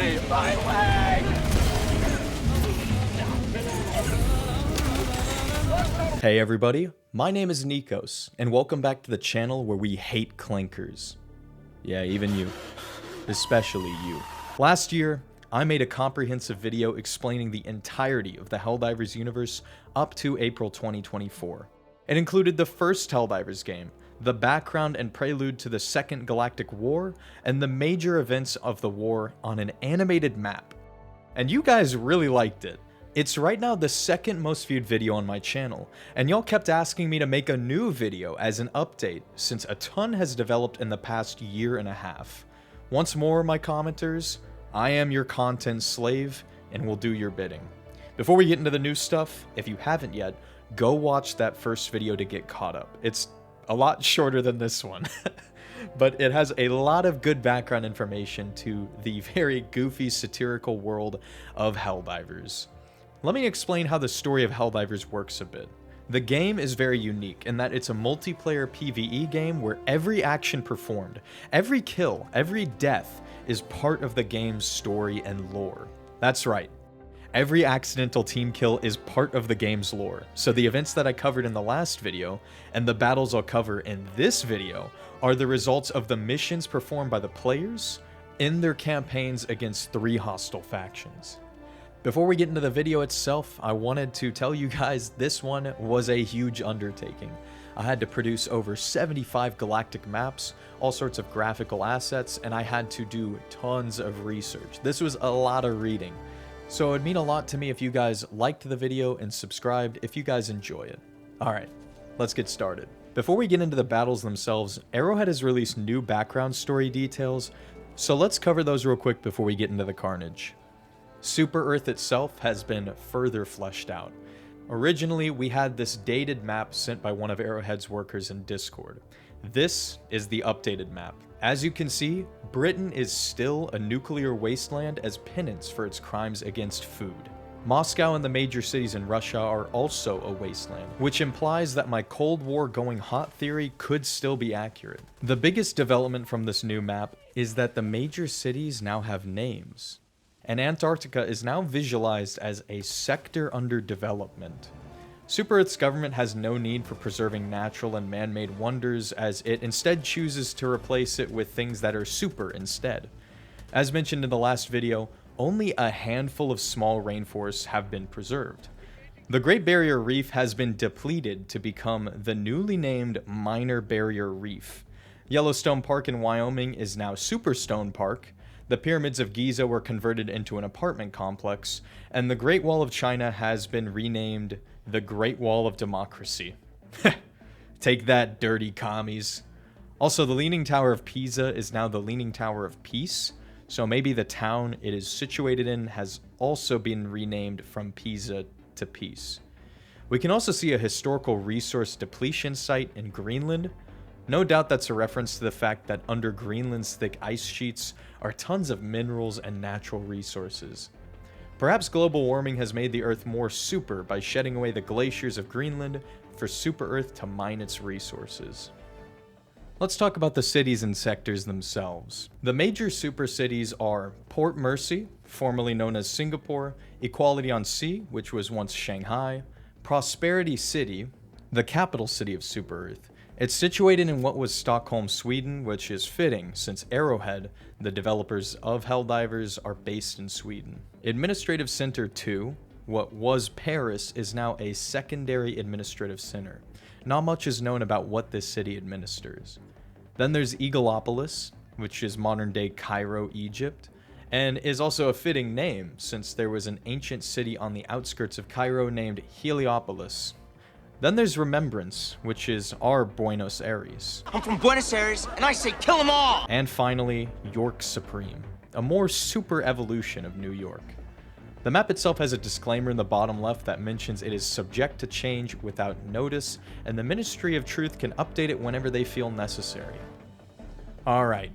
Save my leg! Hey everybody, my name is Nikos, and welcome back to the channel where we hate clankers. Yeah, even you. Especially you. Last year, I made a comprehensive video explaining the entirety of the Helldivers universe up to April 2024. It included the first Helldivers game, the background and prelude to the Second Galactic War, and the major events of the war on an animated map. And you guys really liked it. It's right now the second most viewed video on my channel, and y'all kept asking me to make a new video as an update since a ton has developed in the past year and a half. Once more, my commenters, I am your content slave and will do your bidding. Before we get into the new stuff, if you haven't yet, go watch that first video to get caught up. It's a lot shorter than this one, but it has a lot of good background information to the very goofy satirical world of Helldivers. Let me explain how the story of Helldivers works a bit. The game is very unique in that it's a multiplayer PvE game where every action performed, every kill, every death is part of the game's story and lore. That's right. Every accidental team kill is part of the game's lore, so the events that I covered in the last video and the battles I'll cover in this video are the results of the missions performed by the players in their campaigns against 3 hostile factions. Before we get into the video itself, I wanted to tell you guys this one was a huge undertaking. I had to produce over 75 galactic maps, all sorts of graphical assets, and I had to do tons of research. This was a lot of reading. So it would mean a lot to me if you guys liked the video and subscribed if you guys enjoy it. Alright, let's get started. Before we get into the battles themselves, Arrowhead has released new background story details, so let's cover those real quick before we get into the carnage. Super Earth itself has been further fleshed out. Originally, we had this dated map sent by one of Arrowhead's workers in Discord. This is the updated map. As you can see, Britain is still a nuclear wasteland as penance for its crimes against food. Moscow and the major cities in Russia are also a wasteland, which implies that my Cold War going hot theory could still be accurate. The biggest development from this new map is that the major cities now have names, and Antarctica is now visualized as a sector under development. Super Earth's government has no need for preserving natural and man-made wonders, as it instead chooses to replace it with things that are super instead. As mentioned in the last video, only a handful of small rainforests have been preserved. The Great Barrier Reef has been depleted to become the newly named Minor Barrier Reef. Yellowstone Park in Wyoming is now Superstone Park. The pyramids of Giza were converted into an apartment complex, and the Great Wall of China has been renamed the Great Wall of Democracy. Take that, dirty commies. Also, the Leaning Tower of Pisa is now the Leaning Tower of Peace, so maybe the town it is situated in has also been renamed from Pisa to Peace. We can also see a historical resource depletion site in Greenland. No doubt that's a reference to the fact that under Greenland's thick ice sheets are tons of minerals and natural resources. Perhaps global warming has made the Earth more super by shedding away the glaciers of Greenland for Super Earth to mine its resources. Let's talk about the cities and sectors themselves. The major super cities are Port Mercy, formerly known as Singapore, Equality on Sea, which was once Shanghai, Prosperity City, the capital city of Super Earth. It's situated in what was Stockholm, Sweden, which is fitting since Arrowhead, the developers of Helldivers, are based in Sweden. Administrative Center 2, what was Paris, is now a secondary administrative center. Not much is known about what this city administers. Then there's Eagleopolis, which is modern-day Cairo, Egypt, and is also a fitting name since there was an ancient city on the outskirts of Cairo named Heliopolis. Then there's Remembrance, which is our Buenos Aires. I'm from Buenos Aires, and I say kill them all! And finally, York Supreme, a more super evolution of New York. The map itself has a disclaimer in the bottom left that mentions it is subject to change without notice, and the Ministry of Truth can update it whenever they feel necessary. Alright,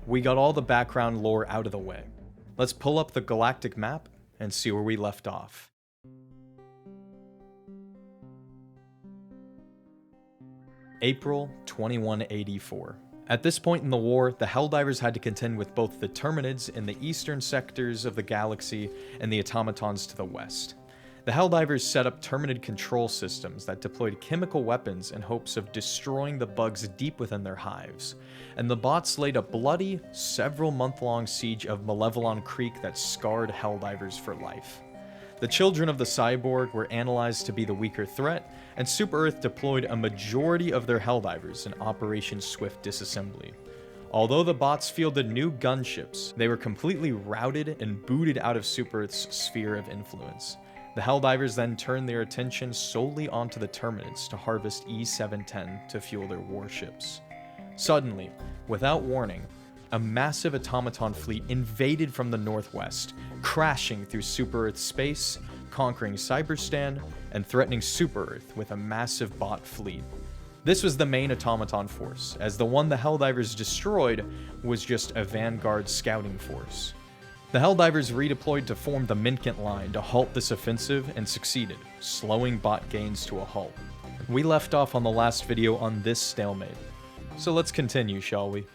we got all the background lore out of the way. Let's pull up the galactic map and see where we left off. April 2184. At this point in the war, the Helldivers had to contend with both the Terminids in the eastern sectors of the galaxy and the automatons to the west. The Helldivers set up Terminid control systems that deployed chemical weapons in hopes of destroying the bugs deep within their hives, and the bots laid a bloody, several-month-long siege of Malevelon Creek that scarred Helldivers for life. The children of the cyborg were analyzed to be the weaker threat, and Super Earth deployed a majority of their Helldivers in Operation Swift Disassembly. Although the bots fielded new gunships, they were completely routed and booted out of Super Earth's sphere of influence. The Helldivers then turned their attention solely onto the Terminids to harvest E-710 to fuel their warships. Suddenly, without warning, a massive automaton fleet invaded from the northwest, crashing through Super Earth's space, conquering Cyberstan, and threatening Super Earth with a massive bot fleet. This was the main automaton force, as the one the Helldivers destroyed was just a vanguard scouting force. The Helldivers redeployed to form the Minkent Line to halt this offensive and succeeded, slowing bot gains to a halt. We left off on the last video on this stalemate, so let's continue, shall we?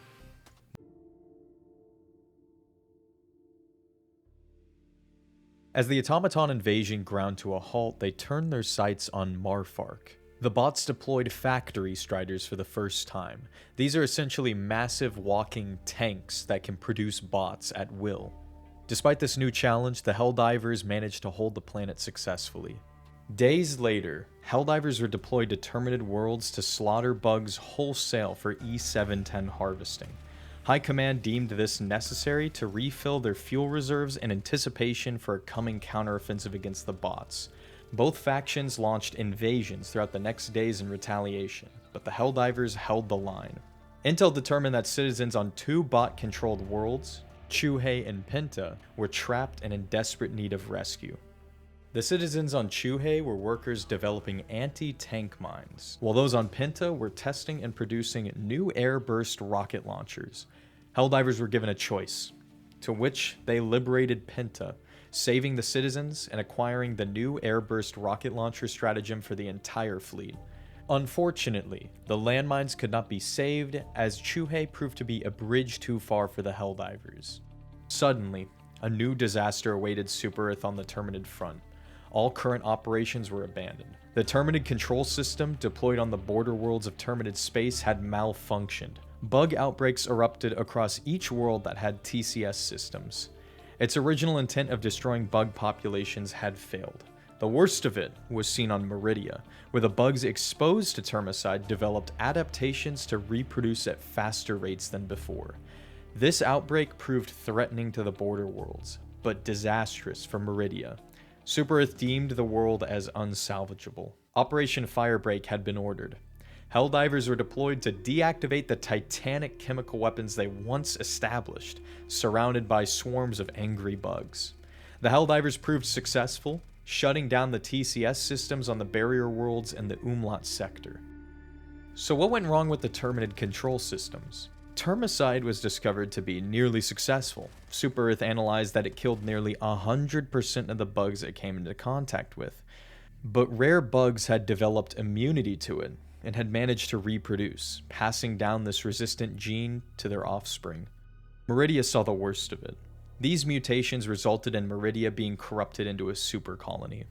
As the automaton invasion ground to a halt, they turned their sights on Marfark. The bots deployed factory striders for the first time. These are essentially massive walking tanks that can produce bots at will. Despite this new challenge, the Helldivers managed to hold the planet successfully. Days later, Helldivers were deployed to Terminid worlds to slaughter bugs wholesale for E-710 harvesting. High Command deemed this necessary to refill their fuel reserves in anticipation for a coming counteroffensive against the bots. Both factions launched invasions throughout the next days in retaliation, but the Helldivers held the line. Intel determined that citizens on two bot-controlled worlds, Chuhei and Penta, were trapped and in desperate need of rescue. The citizens on Chuhei were workers developing anti-tank mines, while those on Penta were testing and producing new air-burst rocket launchers. Helldivers were given a choice, to which they liberated Penta, saving the citizens and acquiring the new air-burst rocket launcher stratagem for the entire fleet. Unfortunately, the landmines could not be saved, as Chuhei proved to be a bridge too far for the Helldivers. Suddenly, a new disaster awaited Super Earth on the Terminid front. All current operations were abandoned. The Terminid control system deployed on the border worlds of Terminid space had malfunctioned. Bug outbreaks erupted across each world that had TCS systems. Its original intent of destroying bug populations had failed. The worst of it was seen on Meridia, where the bugs exposed to termicide developed adaptations to reproduce at faster rates than before. This outbreak proved threatening to the border worlds, but disastrous for Meridia. Super Earth deemed the world as unsalvageable. Operation Firebreak had been ordered. Helldivers were deployed to deactivate the titanic chemical weapons they once established, surrounded by swarms of angry bugs. The Helldivers proved successful, shutting down the TCS systems on the barrier worlds and the Umlaut sector. So what went wrong with the Terminid control systems? Termicide was discovered to be nearly successful. Super Earth analyzed that it killed nearly 100% of the bugs it came into contact with. But rare bugs had developed immunity to it and had managed to reproduce, passing down this resistant gene to their offspring. Meridia saw the worst of it. These mutations resulted in Meridia being corrupted into a super colony.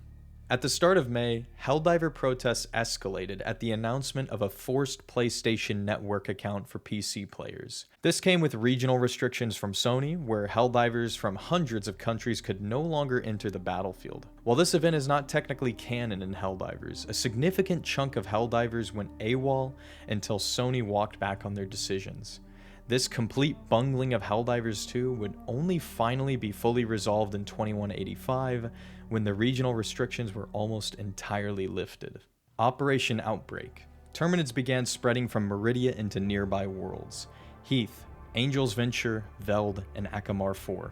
At the start of May, Helldiver protests escalated at the announcement of a forced PlayStation Network account for PC players. This came with regional restrictions from Sony, where Helldivers from hundreds of countries could no longer enter the battlefield. While this event is not technically canon in Helldivers, a significant chunk of Helldivers went AWOL until Sony walked back on their decisions. This complete bungling of Helldivers 2 would only finally be fully resolved in 2185, when the regional restrictions were almost entirely lifted. Operation Outbreak. Terminids began spreading from Meridia into nearby worlds: Heath, Angel's Venture, Veld, and Akamar 4.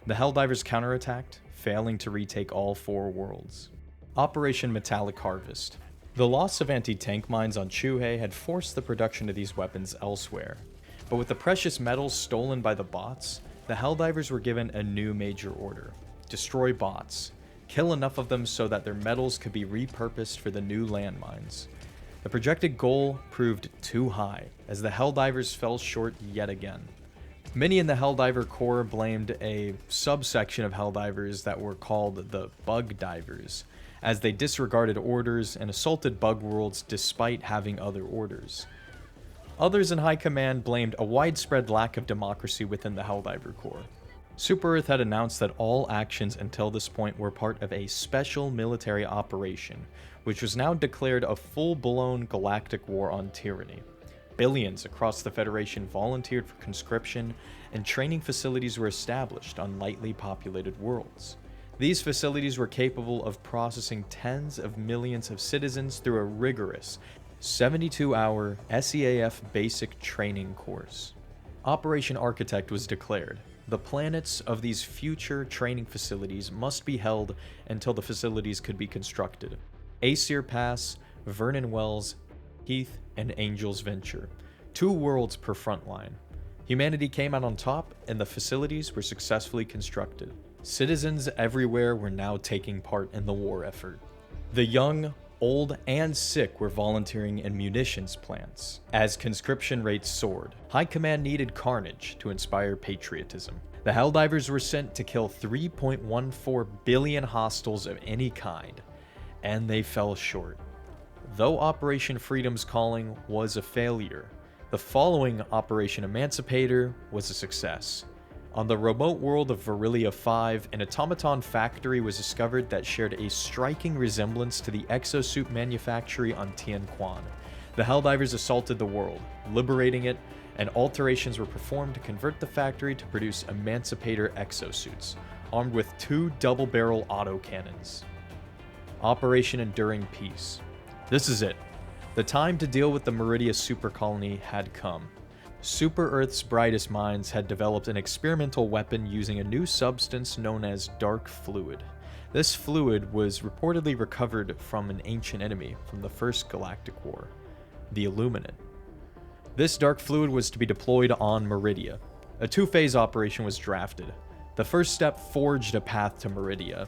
The Helldivers counterattacked, failing to retake all 4 worlds. Operation Metallic Harvest. The loss of anti-tank mines on Chuhei had forced the production of these weapons elsewhere. But with the precious metals stolen by the bots, the Helldivers were given a new major order: destroy bots. Kill enough of them so that their metals could be repurposed for the new landmines. The projected goal proved too high, as the Helldivers fell short yet again. Many in the Helldiver Corps blamed a subsection of Helldivers that were called the Bug Divers, as they disregarded orders and assaulted bug worlds despite having other orders. Others in high command blamed a widespread lack of democracy within the Helldiver Corps. Super Earth had announced that all actions until this point were part of a special military operation, which was now declared a full-blown galactic war on tyranny. Billions across the Federation volunteered for conscription, and training facilities were established on lightly populated worlds. These facilities were capable of processing tens of millions of citizens through a rigorous 72-hour SEAF basic training course. Operation Architect was declared. The planets of these future training facilities must be held until the facilities could be constructed. Aesir Pass, Vernon Wells, Heath, and Angel's Venture. 2 worlds per front line. Humanity came out on top, and the facilities were successfully constructed. Citizens everywhere were now taking part in the war effort. The young, old, and sick were volunteering in munitions plants. As conscription rates soared, High Command needed carnage to inspire patriotism. The Helldivers were sent to kill 3.14 billion hostiles of any kind, and they fell short. Though Operation Freedom's Calling was a failure, the following Operation Emancipator was a success. On the remote world of Verilia 5, an automaton factory was discovered that shared a striking resemblance to the exosuit manufactory on Tien Quan. The Helldivers assaulted the world, liberating it, and alterations were performed to convert the factory to produce Emancipator exosuits, armed with 2 double-barrel autocannons. Operation Enduring Peace. This is it. The time to deal with the Meridia super colony had come. Super Earth's brightest minds had developed an experimental weapon using a new substance known as dark fluid. This fluid was reportedly recovered from an ancient enemy from the First Galactic War, the Illuminate. This dark fluid was to be deployed on Meridia. A 2-phase operation was drafted. The first step forged a path to Meridia.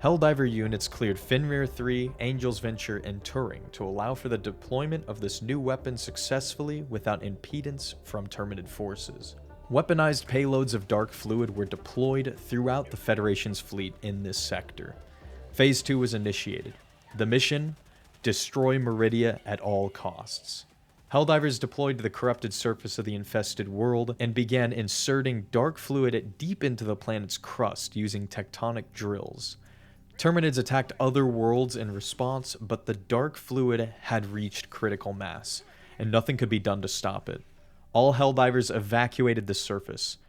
Helldiver units cleared Fenrir 3, Angel's Venture, and Turing to allow for the deployment of this new weapon successfully without impedance from Terminid forces. Weaponized payloads of dark fluid were deployed throughout the Federation's fleet in this sector. Phase 2 was initiated. The mission? Destroy Meridia at all costs. Helldivers deployed to the corrupted surface of the infested world and began inserting dark fluid deep into the planet's crust using tectonic drills. Terminids attacked other worlds in response, but the dark fluid had reached critical mass, and nothing could be done to stop it. All Helldivers evacuated the surface,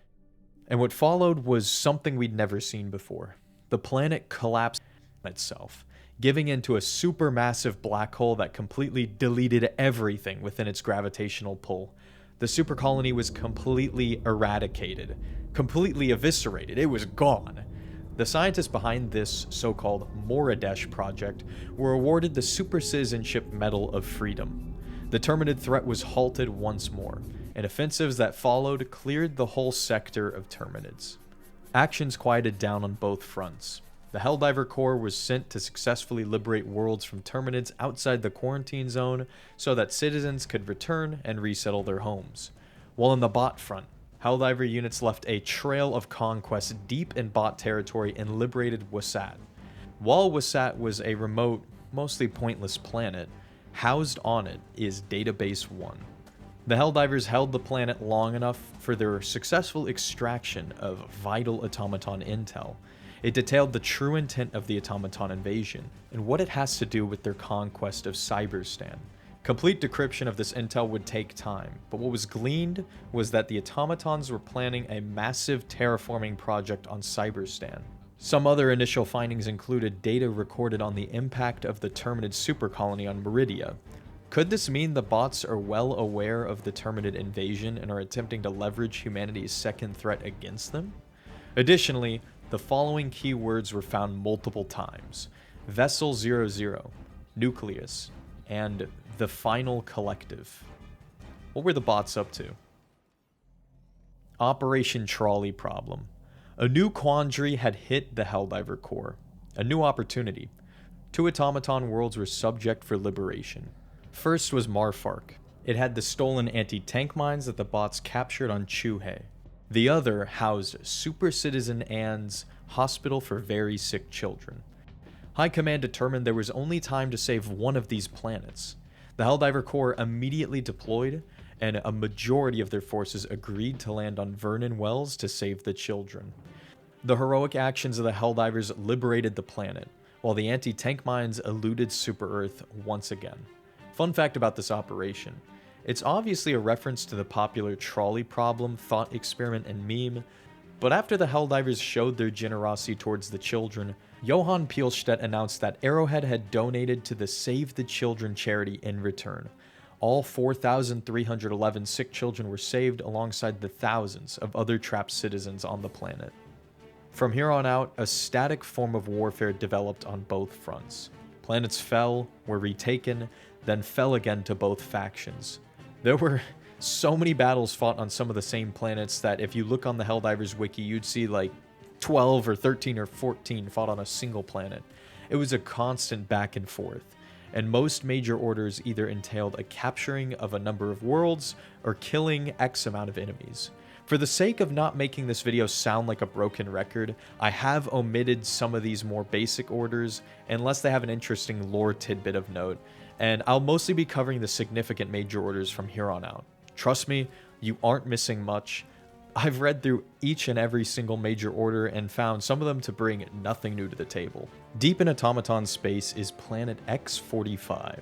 and what followed was something we'd never seen before. The planet collapsed itself, giving into a supermassive black hole that completely deleted everything within its gravitational pull. The super colony was completely eradicated, completely eviscerated. It was gone. The scientists behind this so-called Moridesh project were awarded the Super Citizenship Medal of Freedom. The Terminid threat was halted once more, and offensives that followed cleared the whole sector of Terminids. Actions quieted down on both fronts. The Helldiver Corps was sent to successfully liberate worlds from Terminids outside the quarantine zone so that citizens could return and resettle their homes. While on the bot front, Helldiver units left a trail of conquest deep in bot territory and liberated Wasat. While Wasat was a remote, mostly pointless planet, housed on it is Database 1. The Helldivers held the planet long enough for their successful extraction of vital automaton intel. It detailed the true intent of the automaton invasion and what it has to do with their conquest of Cyberstan. Complete decryption of this intel would take time, but what was gleaned was that the automatons were planning a massive terraforming project on Cyberstan. Some other initial findings included data recorded on the impact of the Terminid supercolony on Meridia. Could this mean the bots are well aware of the Terminid invasion and are attempting to leverage humanity's second threat against them? Additionally, the following keywords were found multiple times: Vessel 00, Nucleus, and the Final Collective. What were the bots up to? Operation Trolley Problem. A new quandary had hit the Helldiver Corps. A new opportunity. 2 automaton worlds were subject for liberation. First was Marfark. It had the stolen anti-tank mines that the bots captured on Chuhei. The other housed Super Citizen Anne's Hospital for Very Sick Children. High Command determined there was only time to save one of these planets. The Helldiver Corps immediately deployed, and a majority of their forces agreed to land on Vernon Wells to save the children. The heroic actions of the Helldivers liberated the planet, while the anti-tank mines eluded Super-Earth once again. Fun fact about this operation: it's obviously a reference to the popular trolley problem, thought experiment, and meme, but after the Helldivers showed their generosity towards the children, Johann Pielstedt announced that Arrowhead had donated to the Save the Children charity in return. All 4,311 sick children were saved alongside the thousands of other trapped citizens on the planet. From here on out, a static form of warfare developed on both fronts. Planets fell, were retaken, then fell again to both factions. There were so many battles fought on some of the same planets that if you look on the Helldivers wiki, you'd see like 12 or 13 or 14 fought on a single planet. It was a constant back and forth, and most major orders either entailed a capturing of a number of worlds or killing X amount of enemies. For the sake of not making this video sound like a broken record, I have omitted some of these more basic orders unless they have an interesting lore tidbit of note, and I'll mostly be covering the significant major orders from here on out. Trust me, you aren't missing much. I've read through each and every single major order and found some of them to bring nothing new to the table. Deep in automaton space is planet X-45.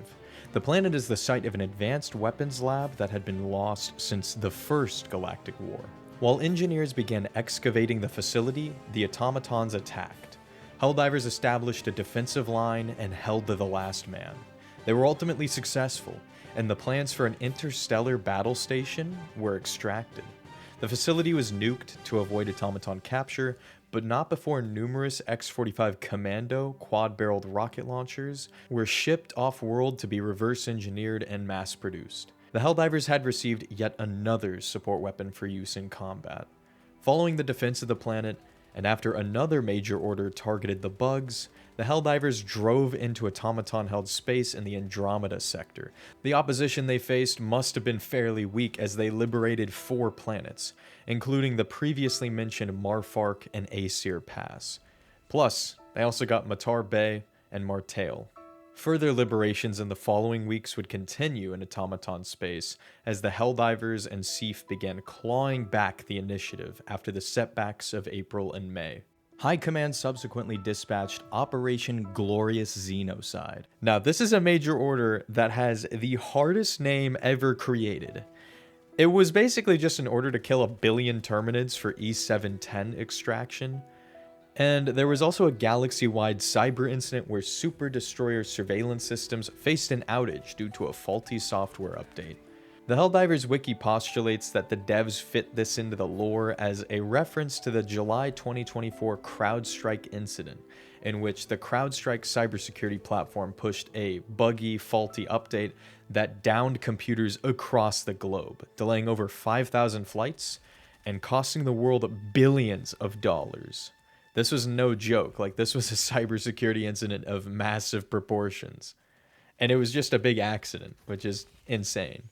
The planet is the site of an advanced weapons lab that had been lost since the first galactic war. While engineers began excavating the facility, the automatons attacked. Helldivers established a defensive line and held to the last man. They were ultimately successful, and the plans for an interstellar battle station were extracted. The facility was nuked to avoid automaton capture, but not before numerous X-45 Commando quad-barreled rocket launchers were shipped off-world to be reverse-engineered and mass-produced. The Helldivers had received yet another support weapon for use in combat. Following the defense of the planet, and after another major order targeted the bugs, the Helldivers drove into automaton-held space in the Andromeda sector. The opposition they faced must have been fairly weak as they liberated 4 planets, including the previously mentioned Marfark and Aesir Pass. Plus, they also got Matar Bay and Martail. Further liberations in the following weeks would continue in automaton space as the Helldivers and Seif began clawing back the initiative after the setbacks of April and May. High Command subsequently dispatched Operation Glorious Xenocide. Now, this is a major order that has the hardest name ever created. It was basically just an order to kill 1 billion Terminids for E710 extraction. And there was also a galaxy-wide cyber incident where Super Destroyer surveillance systems faced an outage due to a faulty software update. The Helldivers wiki postulates that the devs fit this into the lore as a reference to the July 2024 CrowdStrike incident, in which the CrowdStrike cybersecurity platform pushed a buggy, faulty update that downed computers across the globe, delaying over 5,000 flights and costing the world billions of dollars. This was no joke. Like, this was a cybersecurity incident of massive proportions. And it was just a big accident, which is insane.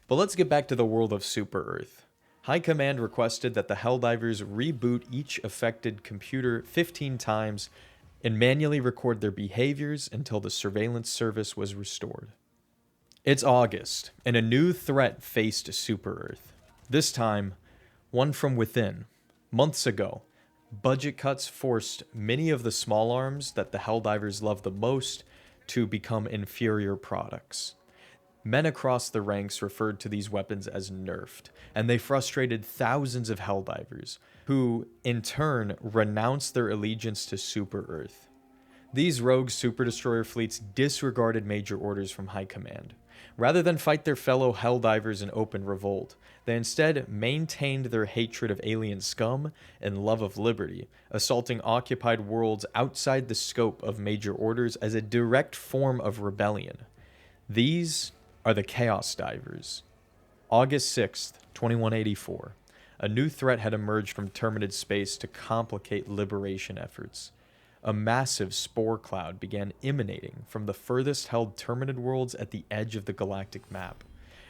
But let's get back to the world of Super-Earth. High Command requested that the Helldivers reboot each affected computer 15 times and manually record their behaviors until the surveillance service was restored. It's August, and a new threat faced Super-Earth. This time, one from within. Months ago, budget cuts forced many of the small arms that the Helldivers love the most to become inferior products. Men across the ranks referred to these weapons as nerfed, and they frustrated thousands of Helldivers, who, in turn, renounced their allegiance to Super-Earth. These rogue Super Destroyer fleets disregarded major orders from High Command. Rather than fight their fellow Helldivers in open revolt, they instead maintained their hatred of alien scum and love of liberty, assaulting occupied worlds outside the scope of major orders as a direct form of rebellion. These are the Chaos Divers. August 6th, 2184. A new threat had emerged from Terminid space to complicate liberation efforts. a massive spore cloud began emanating from the furthest held Terminid worlds at the edge of the galactic map.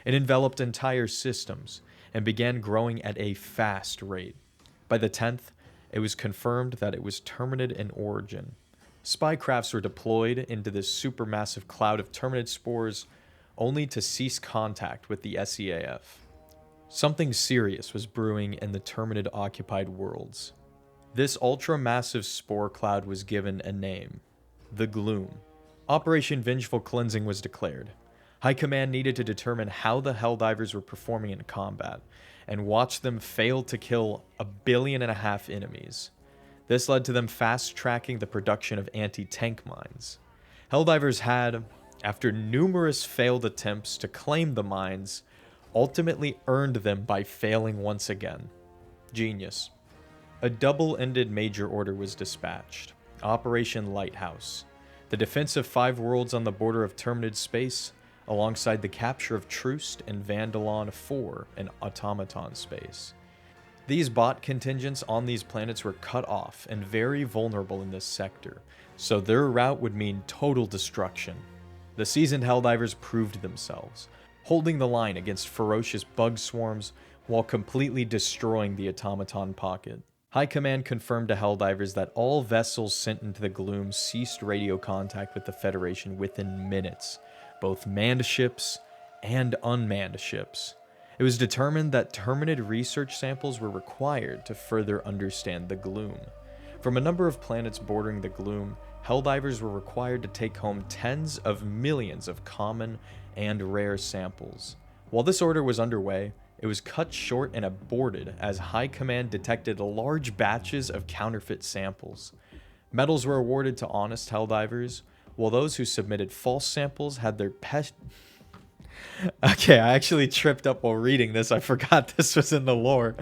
It enveloped entire systems and began growing at a fast rate. By the 10th, it was confirmed that it was Terminid in origin. Spy crafts were deployed into this supermassive cloud of Terminid spores, only to cease contact with the SEAF. Something serious was brewing in the Terminid-occupied worlds. This ultra-massive spore cloud was given a name: the Gloom. Operation Vengeful Cleansing was declared. High Command needed to determine how the Helldivers were performing in combat, and watch them fail to kill 1.5 billion enemies. This led to them fast-tracking the production of anti-tank mines. Helldivers had, after numerous failed attempts to claim the mines, ultimately earned them by failing once again. Genius. A double-ended major order was dispatched: Operation Lighthouse, the defense of 5 worlds on the border of Terminid space, alongside the capture of Troost and Vandalon 4 in Automaton space. These bot contingents on these planets were cut off and very vulnerable in this sector, so their route would mean total destruction. The seasoned Helldivers proved themselves, holding the line against ferocious bug swarms while completely destroying the Automaton pocket. High Command confirmed to Helldivers that all vessels sent into the Gloom ceased radio contact with the Federation within minutes, both manned ships and unmanned ships. It was determined that Terminid research samples were required to further understand the Gloom. From a number of planets bordering the Gloom, Helldivers were required to take home tens of millions of common and rare samples. While this order was underway, it was cut short and aborted as High Command detected large batches of counterfeit samples. Medals were awarded to honest Helldivers, while those who submitted false samples had their Okay, I actually tripped up while reading this. I forgot this was in the lore.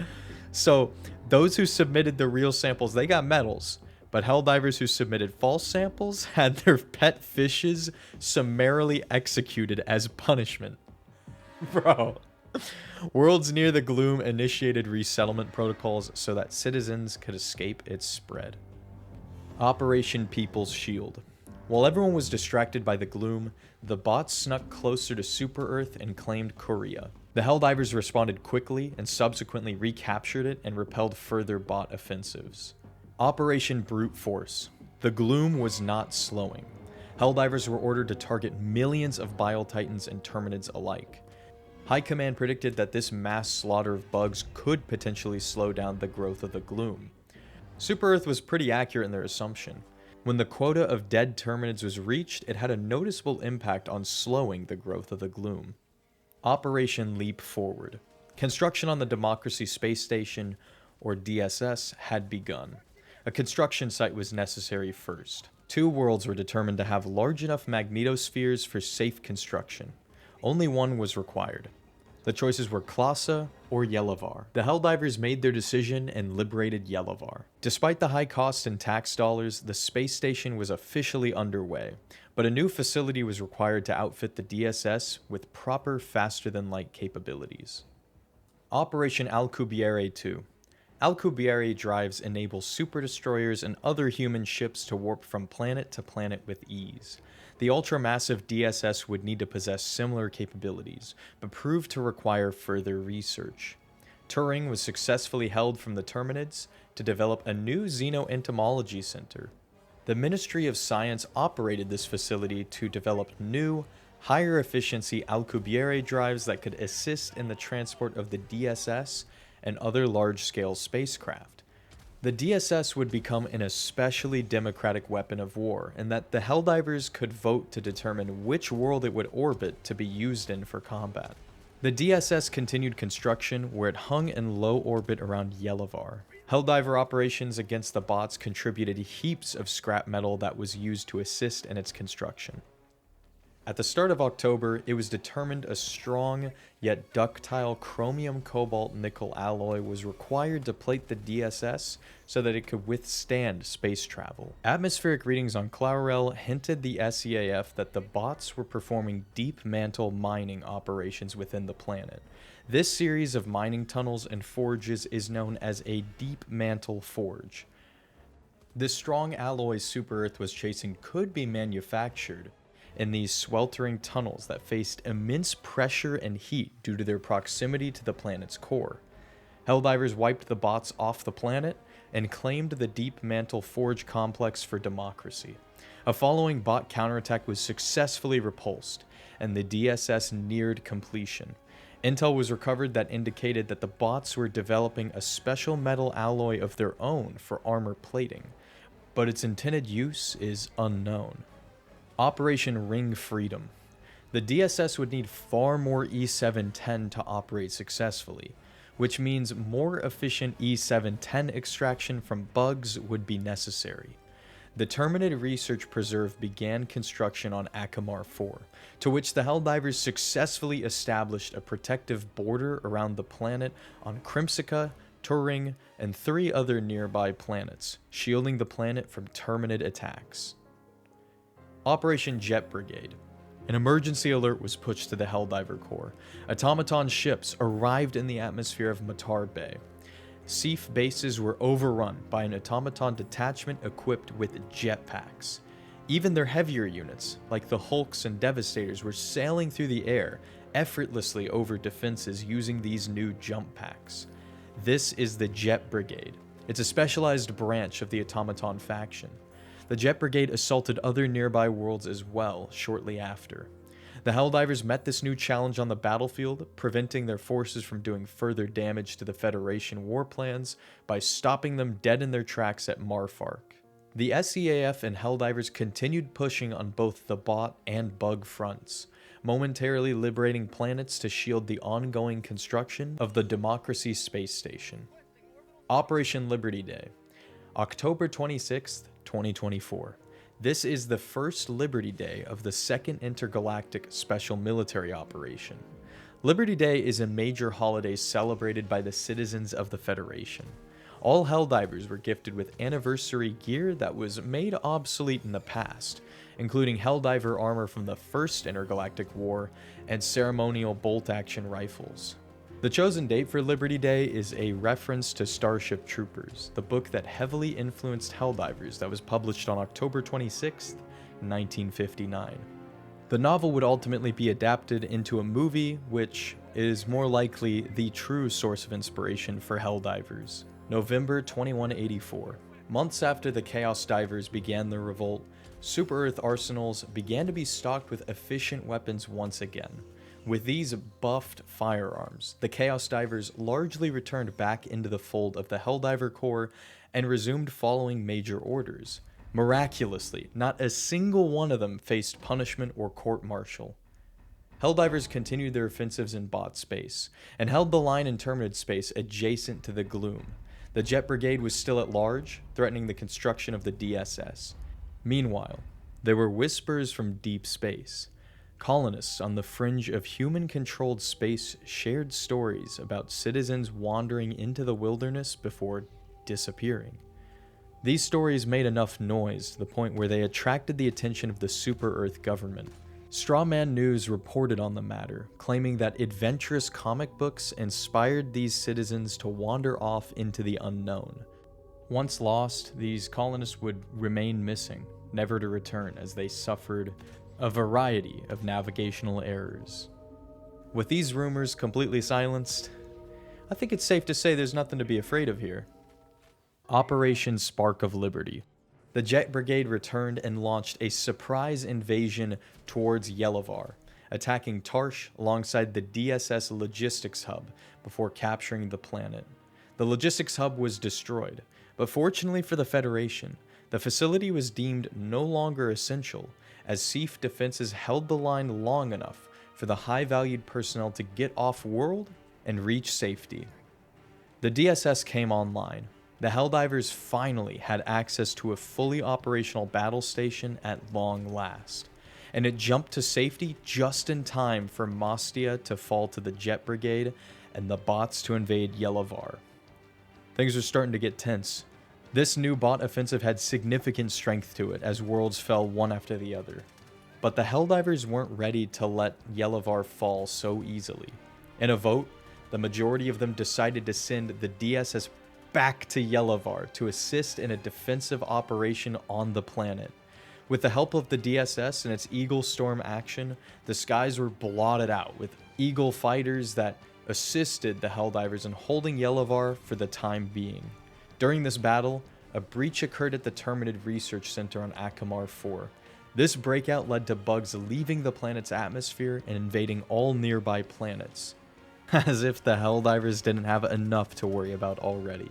So, those who submitted the real samples, they got medals. But Helldivers who submitted false samples had their pet fishes summarily executed as punishment. Bro. Worlds near the Gloom initiated resettlement protocols so that citizens could escape its spread. Operation People's Shield. While everyone was distracted by the Gloom, the bots snuck closer to Super Earth and claimed Korea. The Helldivers responded quickly and subsequently recaptured it and repelled further bot offensives. Operation Brute Force. The Gloom was not slowing. Helldivers were ordered to target millions of Bile Titans and Terminids alike. High Command predicted that this mass slaughter of bugs could potentially slow down the growth of the Gloom. Super Earth was pretty accurate in their assumption. When the quota of dead Terminids was reached, it had a noticeable impact on slowing the growth of the Gloom. Operation Leap Forward. Construction on the Democracy Space Station, or DSS, had begun. A construction site was necessary first. 2 worlds were determined to have large enough magnetospheres for safe construction. Only one was required. The choices were Klasa or Yelavar. The Helldivers made their decision and liberated Yelavar. Despite the high cost in tax dollars, the space station was officially underway, but a new facility was required to outfit the DSS with proper faster-than-light capabilities. Operation Alcubierre 2. Alcubierre drives enable super destroyers and other human ships to warp from planet to planet with ease. The ultra-massive DSS would need to possess similar capabilities, but proved to require further research. Turing was successfully held from the Terminids to develop a new xenoentomology center. The Ministry of Science operated this facility to develop new, higher efficiency Alcubierre drives that could assist in the transport of the DSS and other large-scale spacecraft. The DSS would become an especially democratic weapon of war, and that the Helldivers could vote to determine which world it would orbit to be used in for combat. The DSS continued construction where it hung in low orbit around Yelavar. Helldiver operations against the bots contributed heaps of scrap metal that was used to assist in its construction. At the start of October, it was determined a strong yet ductile chromium cobalt nickel alloy was required to plate the DSS so that it could withstand space travel. Atmospheric readings on Clarel hinted the SEAF that the bots were performing deep mantle mining operations within the planet. This series of mining tunnels and forges is known as a deep mantle forge. This strong alloy Super-Earth was chasing could be manufactured in these sweltering tunnels that faced immense pressure and heat due to their proximity to the planet's core. Helldivers wiped the bots off the planet and claimed the Deep Mantle Forge complex for democracy. A following bot counterattack was successfully repulsed, and the DSS neared completion. Intel was recovered that indicated that the bots were developing a special metal alloy of their own for armor plating, but its intended use is unknown. Operation Ring Freedom. The DSS would need far more E710 to operate successfully, which means more efficient E710 extraction from bugs would be necessary. The Terminated Research Preserve began construction on Akamar 4, to which the Helldivers successfully established a protective border around the planet on Crimsica, Turing, and 3 other nearby planets, shielding the planet from Terminid attacks. Operation Jet Brigade. An emergency alert was pushed to the Helldiver Corps. Automaton ships arrived in the atmosphere of Matar Bay. SEAF bases were overrun by an automaton detachment equipped with jetpacks. Even their heavier units, like the Hulks and Devastators, were sailing through the air effortlessly over defenses using these new jump packs. This is the Jet Brigade. It's a specialized branch of the automaton faction. The Jet Brigade assaulted other nearby worlds as well shortly after. The Helldivers met this new challenge on the battlefield, preventing their forces from doing further damage to the Federation war plans by stopping them dead in their tracks at Marfark. The SEAF and Helldivers continued pushing on both the bot and bug fronts, momentarily liberating planets to shield the ongoing construction of the Democracy Space Station. Operation Liberty Day, October 26th, 2024. This is the first Liberty Day of the Second Intergalactic Special Military Operation. Liberty Day is a major holiday celebrated by the citizens of the Federation. All Helldivers were gifted with anniversary gear that was made obsolete in the past, including Helldiver armor from the First Intergalactic War and ceremonial bolt-action rifles. The chosen date for Liberty Day is a reference to Starship Troopers, the book that heavily influenced Helldivers that was published on October 26, 1959. The novel would ultimately be adapted into a movie, which is more likely the true source of inspiration for Helldivers. November 2184. Months after the Chaos Divers began their revolt, Super-Earth arsenals began to be stocked with efficient weapons once again. With these buffed firearms, the Chaos Divers largely returned back into the fold of the Helldiver Corps and resumed following major orders. Miraculously, not a single one of them faced punishment or court-martial. Helldivers continued their offensives in bot space, and held the line in Terminid space adjacent to the Gloom. The Jet Brigade was still at large, threatening the construction of the DSS. Meanwhile, there were whispers from deep space. Colonists on the fringe of human-controlled space shared stories about citizens wandering into the wilderness before disappearing. These stories made enough noise to the point where they attracted the attention of the Super-Earth government. Strawman News reported on the matter, claiming that adventurous comic books inspired these citizens to wander off into the unknown. Once lost, these colonists would remain missing, never to return, as they suffered a variety of navigational errors. With these rumors completely silenced, I think it's safe to say there's nothing to be afraid of here. Operation Spark of Liberty. The Jet Brigade returned and launched a surprise invasion towards Yelavar, attacking Tarsh alongside the DSS logistics hub before capturing the planet. The logistics hub was destroyed, but fortunately for the Federation, the facility was deemed no longer essential, as SEAF defenses held the line long enough for the high-valued personnel to get off-world and reach safety. The DSS came online. The Helldivers finally had access to a fully operational battle station at long last, and it jumped to safety just in time for Mostia to fall to the Jet Brigade and the bots to invade Yelavar. Things are starting to get tense. This new bot offensive had significant strength to it as worlds fell one after the other. But the Helldivers weren't ready to let Yelavar fall so easily. In a vote, the majority of them decided to send the DSS back to Yelavar to assist in a defensive operation on the planet. With the help of the DSS and its Eagle Storm action, the skies were blotted out with Eagle fighters that assisted the Helldivers in holding Yelavar for the time being. During this battle, a breach occurred at the Terminid Research Center on Akamar 4. This breakout led to bugs leaving the planet's atmosphere and invading all nearby planets. As if the Helldivers didn't have enough to worry about already.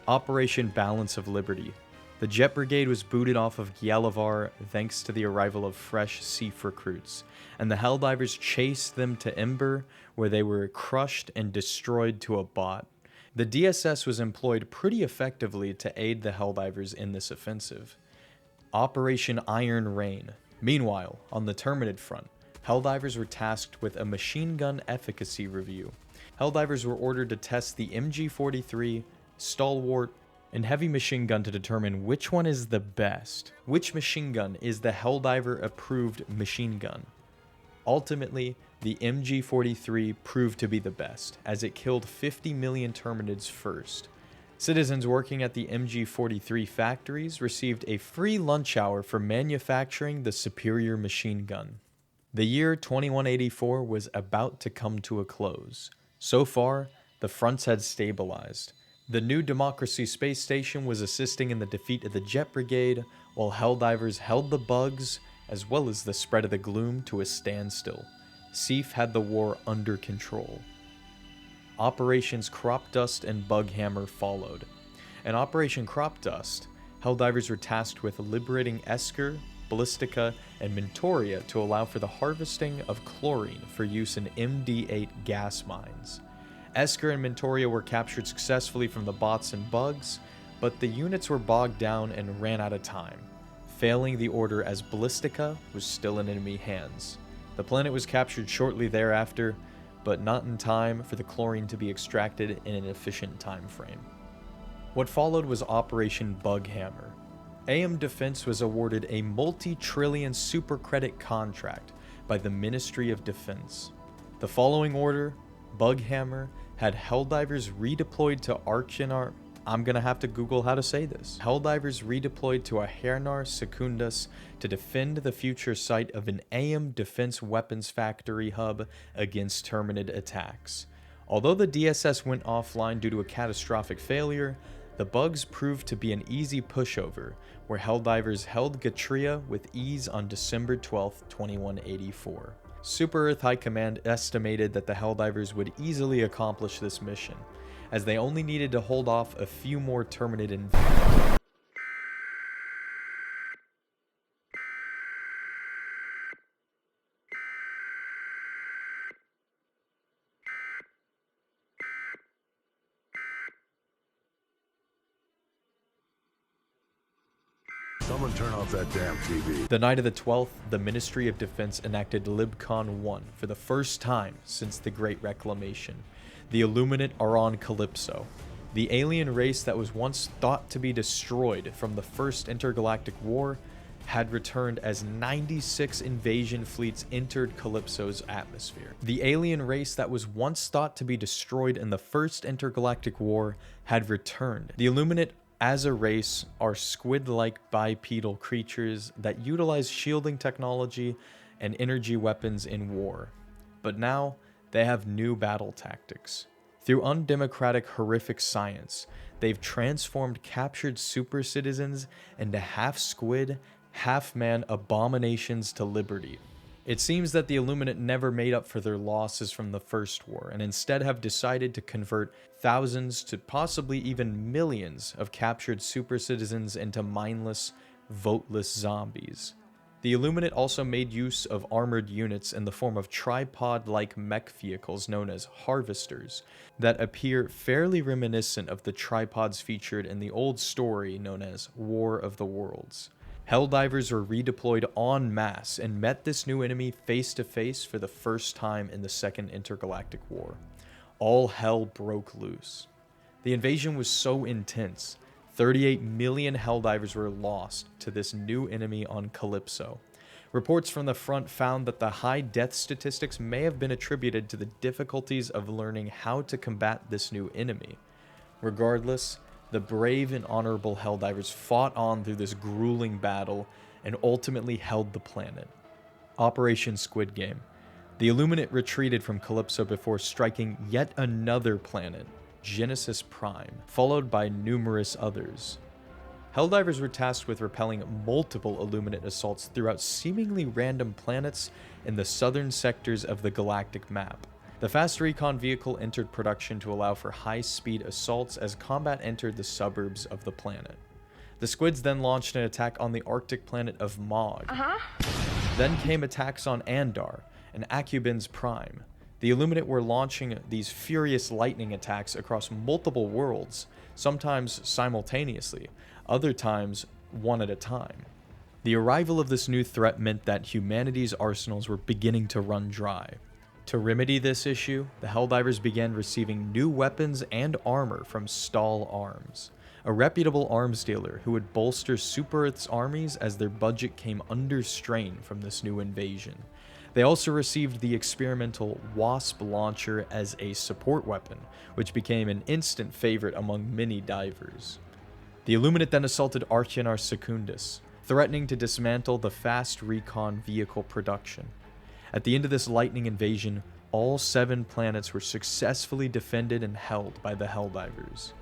Operation Balance of Liberty. The Jet Brigade was booted off of Yelavar thanks to the arrival of fresh Seaf recruits, and the Helldivers chased them to Ember, where they were crushed and destroyed to a bot. The DSS was employed pretty effectively to aid the Helldivers in this offensive. Operation Iron Rain. Meanwhile, on the Terminid front, Helldivers were tasked with a machine gun efficacy review. Helldivers were ordered to test the MG43, Stalwart, and Heavy Machine Gun to determine which one is the best. Which machine gun is the Helldiver approved machine gun? Ultimately, the MG43 proved to be the best, as it killed 50 million Terminids first. Citizens working at the MG43 factories received a free lunch hour for manufacturing the superior machine gun. The year 2184 was about to come to a close. So far, the fronts had stabilized. The New Democracy space station was assisting in the defeat of the Jet Brigade, while Helldivers held the bugs, as well as the spread of the gloom, to a standstill. Seaf had the war under control. Operations Crop Dust and Bughammer followed. In Operation Crop Dust, Helldivers were tasked with liberating Esker, Ballistica, and Mentoria to allow for the harvesting of chlorine for use in MD8 gas mines. Esker and Mentoria were captured successfully from the bots and bugs, but the units were bogged down and ran out of time, failing the order as Ballistica was still in enemy hands. The planet was captured shortly thereafter, but not in time for the chlorine to be extracted in an efficient time frame. What followed was Operation Bughammer. AM Defense was awarded a multi-trillion supercredit contract by the Ministry of Defense. The following order, Bughammer, had Helldivers redeployed to Archinar. I'm gonna have to Google how to say this. Helldivers redeployed to Ahernar Secundus to defend the future site of an AM Defense Weapons Factory hub against Terminid attacks. Although the DSS went offline due to a catastrophic failure, the bugs proved to be an easy pushover, where Helldivers held Gatria with ease on December 12, 2184. Super Earth High Command estimated that the Helldivers would easily accomplish this mission, as they only needed to hold off a few more Terminid invaders. Someone turn off that damn TV. The night of the 12th, the Ministry of Defense enacted LibCon 1 for the first time since the Great Reclamation. The Illuminate are on Calypso. The alien race that was once thought to be destroyed from the First Intergalactic War had returned as 96 invasion fleets entered Calypso's atmosphere. The alien race that was once thought to be destroyed in the First Intergalactic War had returned. The Illuminate as a race are squid-like bipedal creatures that utilize shielding technology and energy weapons in war. But now, they have new battle tactics. Through undemocratic, horrific science, they've transformed captured super citizens into half-squid, half-man abominations to liberty. It seems that the Illuminate never made up for their losses from the First War, and instead have decided to convert thousands to possibly even millions of captured super citizens into mindless, voteless zombies. The Illuminate also made use of armored units in the form of tripod-like mech vehicles known as harvesters that appear fairly reminiscent of the tripods featured in the old story known as War of the Worlds. Helldivers were redeployed en masse and met this new enemy face to face for the first time in the Second Intergalactic War. All hell broke loose. The invasion was so intense, 38 million Helldivers were lost to this new enemy on Calypso. Reports from the front found that the high death statistics may have been attributed to the difficulties of learning how to combat this new enemy. Regardless, The brave and honorable Helldivers fought on through this grueling battle and ultimately held the planet. Operation Squid Game. The Illuminate retreated from Calypso before striking yet another planet, Genesis Prime, followed by numerous others. Helldivers were tasked with repelling multiple Illuminate assaults throughout seemingly random planets in the southern sectors of the galactic map. The fast recon vehicle entered production to allow for high-speed assaults as combat entered the suburbs of the planet. The Squids then launched an attack on the Arctic planet of Mog. Then came attacks on Andar and Acubin's Prime. The Illuminate were launching these furious lightning attacks across multiple worlds, sometimes simultaneously, other times one at a time. The arrival of this new threat meant that humanity's arsenals were beginning to run dry. To remedy this issue, the Helldivers began receiving new weapons and armor from Stahl Arms, a reputable arms dealer who would bolster Super Earth's armies as their budget came under strain from this new invasion. They also received the experimental Wasp launcher as a support weapon, which became an instant favorite among many divers. The Illuminate then assaulted Archianar Secundus, threatening to dismantle the fast recon vehicle production. At the end of this lightning invasion, all 7 planets were successfully defended and held by the Helldivers.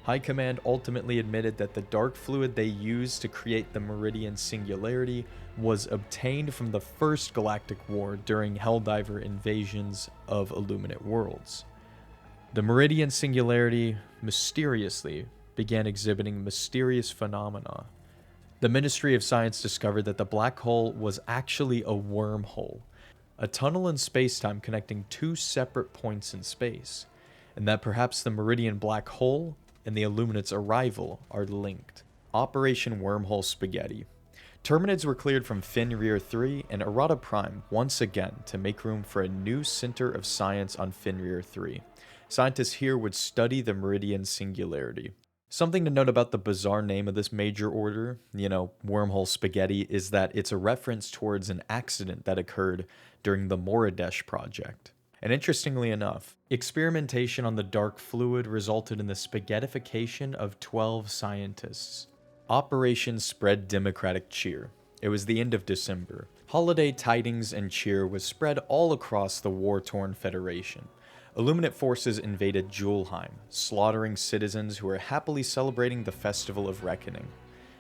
High Command ultimately admitted that the dark fluid they used to create the Meridian Singularity was obtained from the First Galactic War during Helldiver invasions of Illuminate worlds. The Meridian Singularity mysteriously began exhibiting mysterious phenomena. The Ministry of Science discovered that the black hole was actually a wormhole, a tunnel in space-time connecting 2 separate points in space, and that perhaps the Meridian black hole and the Illuminate's arrival are linked. Operation Wormhole Spaghetti. Terminids were cleared from Fenrir 3 and Errata Prime once again to make room for a new center of science on Fenrir 3. Scientists here would study the Meridian Singularity. Something to note about the bizarre name of this major order, Wormhole Spaghetti, is that it's a reference towards an accident that occurred during the Moridesh project. And interestingly enough, experimentation on the dark fluid resulted in the spaghettification of 12 scientists. Operation Spread Democratic Cheer. It was the end of December. Holiday tidings and cheer was spread all across the war-torn Federation. Illuminate forces invaded Julheim, slaughtering citizens who were happily celebrating the Festival of Reckoning.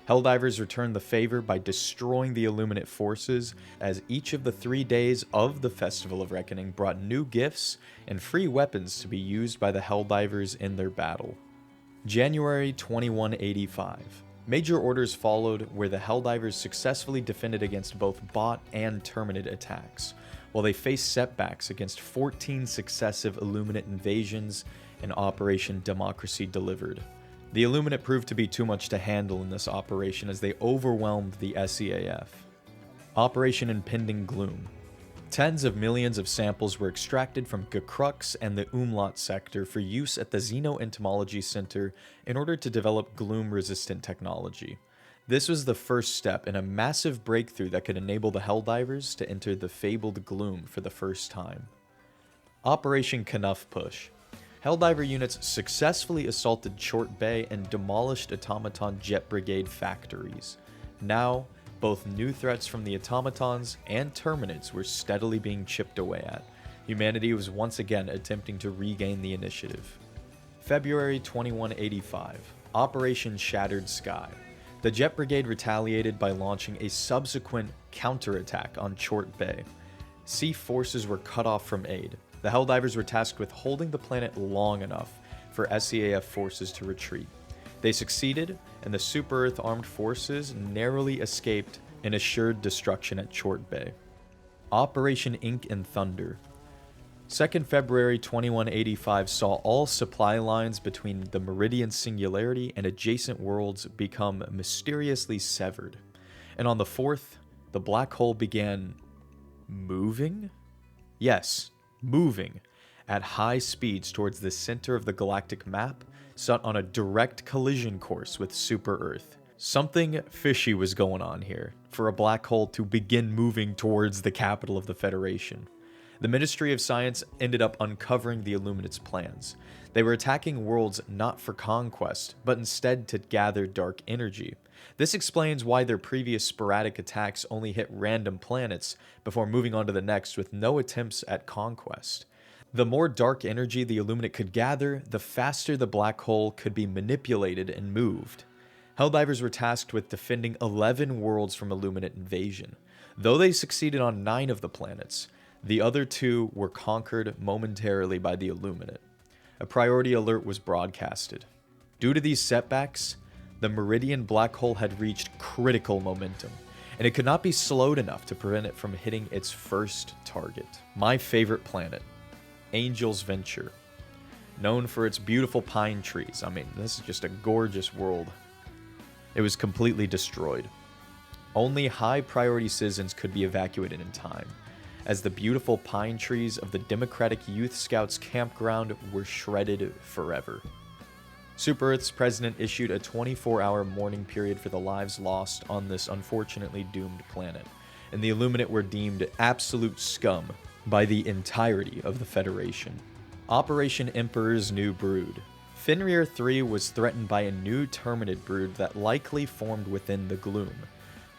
Helldivers returned the favor by destroying the Illuminate forces, as each of the 3 days of the Festival of Reckoning brought new gifts and free weapons to be used by the Helldivers in their battle. January 2185. Major orders followed where the Helldivers successfully defended against both bot and Terminid attacks, while they faced setbacks against 14 successive Illuminate invasions and Operation Democracy Delivered. The Illuminate proved to be too much to handle in this operation as they overwhelmed the SEAF. Operation Impending Gloom. Tens of millions of samples were extracted from Gekrux and the Umlaut sector for use at the Xenoentomology Center in order to develop gloom-resistant technology. This was the first step in a massive breakthrough that could enable the Helldivers to enter the fabled gloom for the first time. Operation Knuff Push. Helldiver units successfully assaulted Chort Bay and demolished automaton jet brigade factories. Now, both new threats from the automatons and Terminids were steadily being chipped away at. Humanity was once again attempting to regain the initiative. February 2185. Operation Shattered Sky. The Jet Brigade retaliated by launching a subsequent counterattack on Chort Bay. Sea forces were cut off from aid. The Helldivers were tasked with holding the planet long enough for SEAF forces to retreat. They succeeded, and the Super Earth armed forces narrowly escaped and assured destruction at Chort Bay. Operation Ink and Thunder. 2nd February 2185 saw all supply lines between the Meridian Singularity and adjacent worlds become mysteriously severed. And on the 4th, the black hole began moving? Yes, moving at high speeds towards the center of the galactic map, set on a direct collision course with Super Earth. Something fishy was going on here for a black hole to begin moving towards the capital of the Federation. The Ministry of Science ended up uncovering the Illuminate's plans. They were attacking worlds not for conquest, but instead to gather dark energy. This explains why their previous sporadic attacks only hit random planets before moving on to the next with no attempts at conquest. The more dark energy the Illuminate could gather, the faster the black hole could be manipulated and moved. Helldivers were tasked with defending 11 worlds from Illuminate invasion. Though they succeeded on 9 of the planets, the other 2 were conquered momentarily by the Illuminate. A priority alert was broadcasted. Due to these setbacks, the Meridian black hole had reached critical momentum, and it could not be slowed enough to prevent it from hitting its first target. My favorite planet, Angel's Venture. Known for its beautiful pine trees. I mean, this is just a gorgeous world. It was completely destroyed. Only high-priority citizens could be evacuated in time, as the beautiful pine trees of the Democratic Youth Scouts campground were shredded forever. Super Earth's president issued a 24-hour mourning period for the lives lost on this unfortunately doomed planet, and the Illuminate were deemed absolute scum by the entirety of the Federation. Operation Emperor's New Brood. Fenrir 3 was threatened by a new Terminid brood that likely formed within the gloom,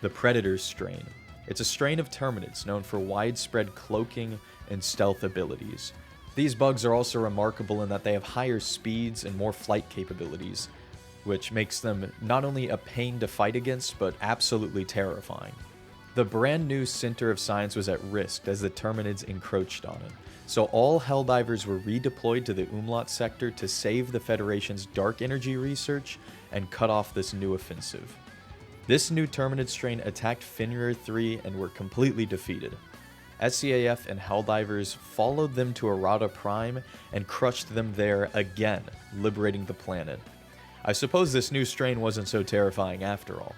the Predator strain. It's a strain of Terminids known for widespread cloaking and stealth abilities. These bugs are also remarkable in that they have higher speeds and more flight capabilities, which makes them not only a pain to fight against, but absolutely terrifying. The brand new Center of Science was at risk as the Terminids encroached on it, so all Helldivers were redeployed to the Umlaut sector to save the Federation's dark energy research and cut off this new offensive. This new Terminid strain attacked Fenrir 3 and were completely defeated. SCAF and Helldivers followed them to Arata Prime and crushed them there again, liberating the planet. I suppose this new strain wasn't so terrifying after all.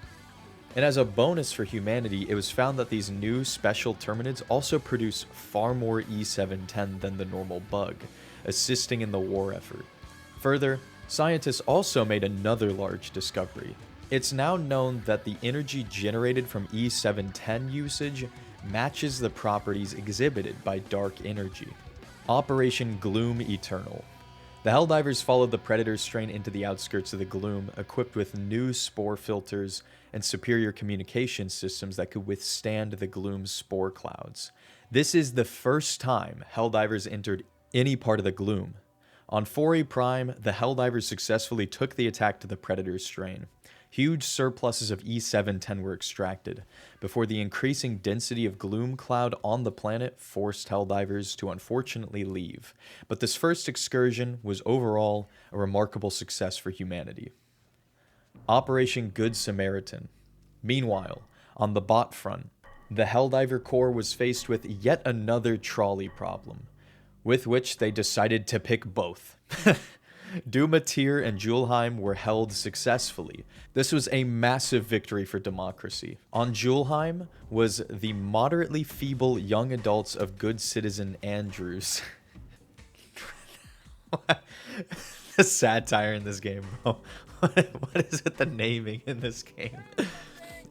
And as a bonus for humanity, it was found that these new special Terminids also produce far more E710 than the normal bug, assisting in the war effort. Further, scientists also made another large discovery. It's now known that the energy generated from E710 usage matches the properties exhibited by dark energy. Operation Gloom Eternal. The Helldivers followed the Predator strain into the outskirts of the Gloom, equipped with new spore filters and superior communication systems that could withstand the Gloom's spore clouds. This is the first time Helldivers entered any part of the Gloom. On 4A Prime, the Helldivers successfully took the attack to the Predator strain. Huge surpluses of E710 were extracted, before the increasing density of gloom cloud on the planet forced Helldivers to unfortunately leave. But this first excursion was overall a remarkable success for humanity. Operation Good Samaritan. Meanwhile, on the bot front, the Helldiver Corps was faced with yet another trolley problem, with which they decided to pick both. Dumatir and Julheim were held successfully. This was a massive victory for democracy. On Julheim was the moderately feeble young adults of good citizen Andrews. The satire in this game, bro. What is it, the naming in this game?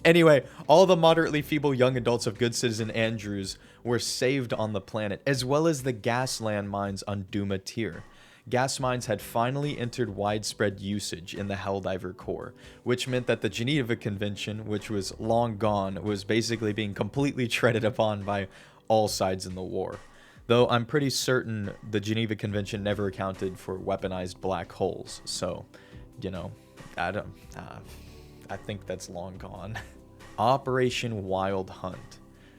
Anyway, all the moderately feeble young adults of good citizen Andrews were saved on the planet, as well as the gas landmines on Dumatir. Gas mines had finally entered widespread usage in the Helldiver Corps, which meant that the Geneva Convention, which was long gone, was basically being completely treaded upon by all sides in the war. Though I'm pretty certain the Geneva Convention never accounted for weaponized black holes, so, you know, I think that's long gone. Operation Wild Hunt.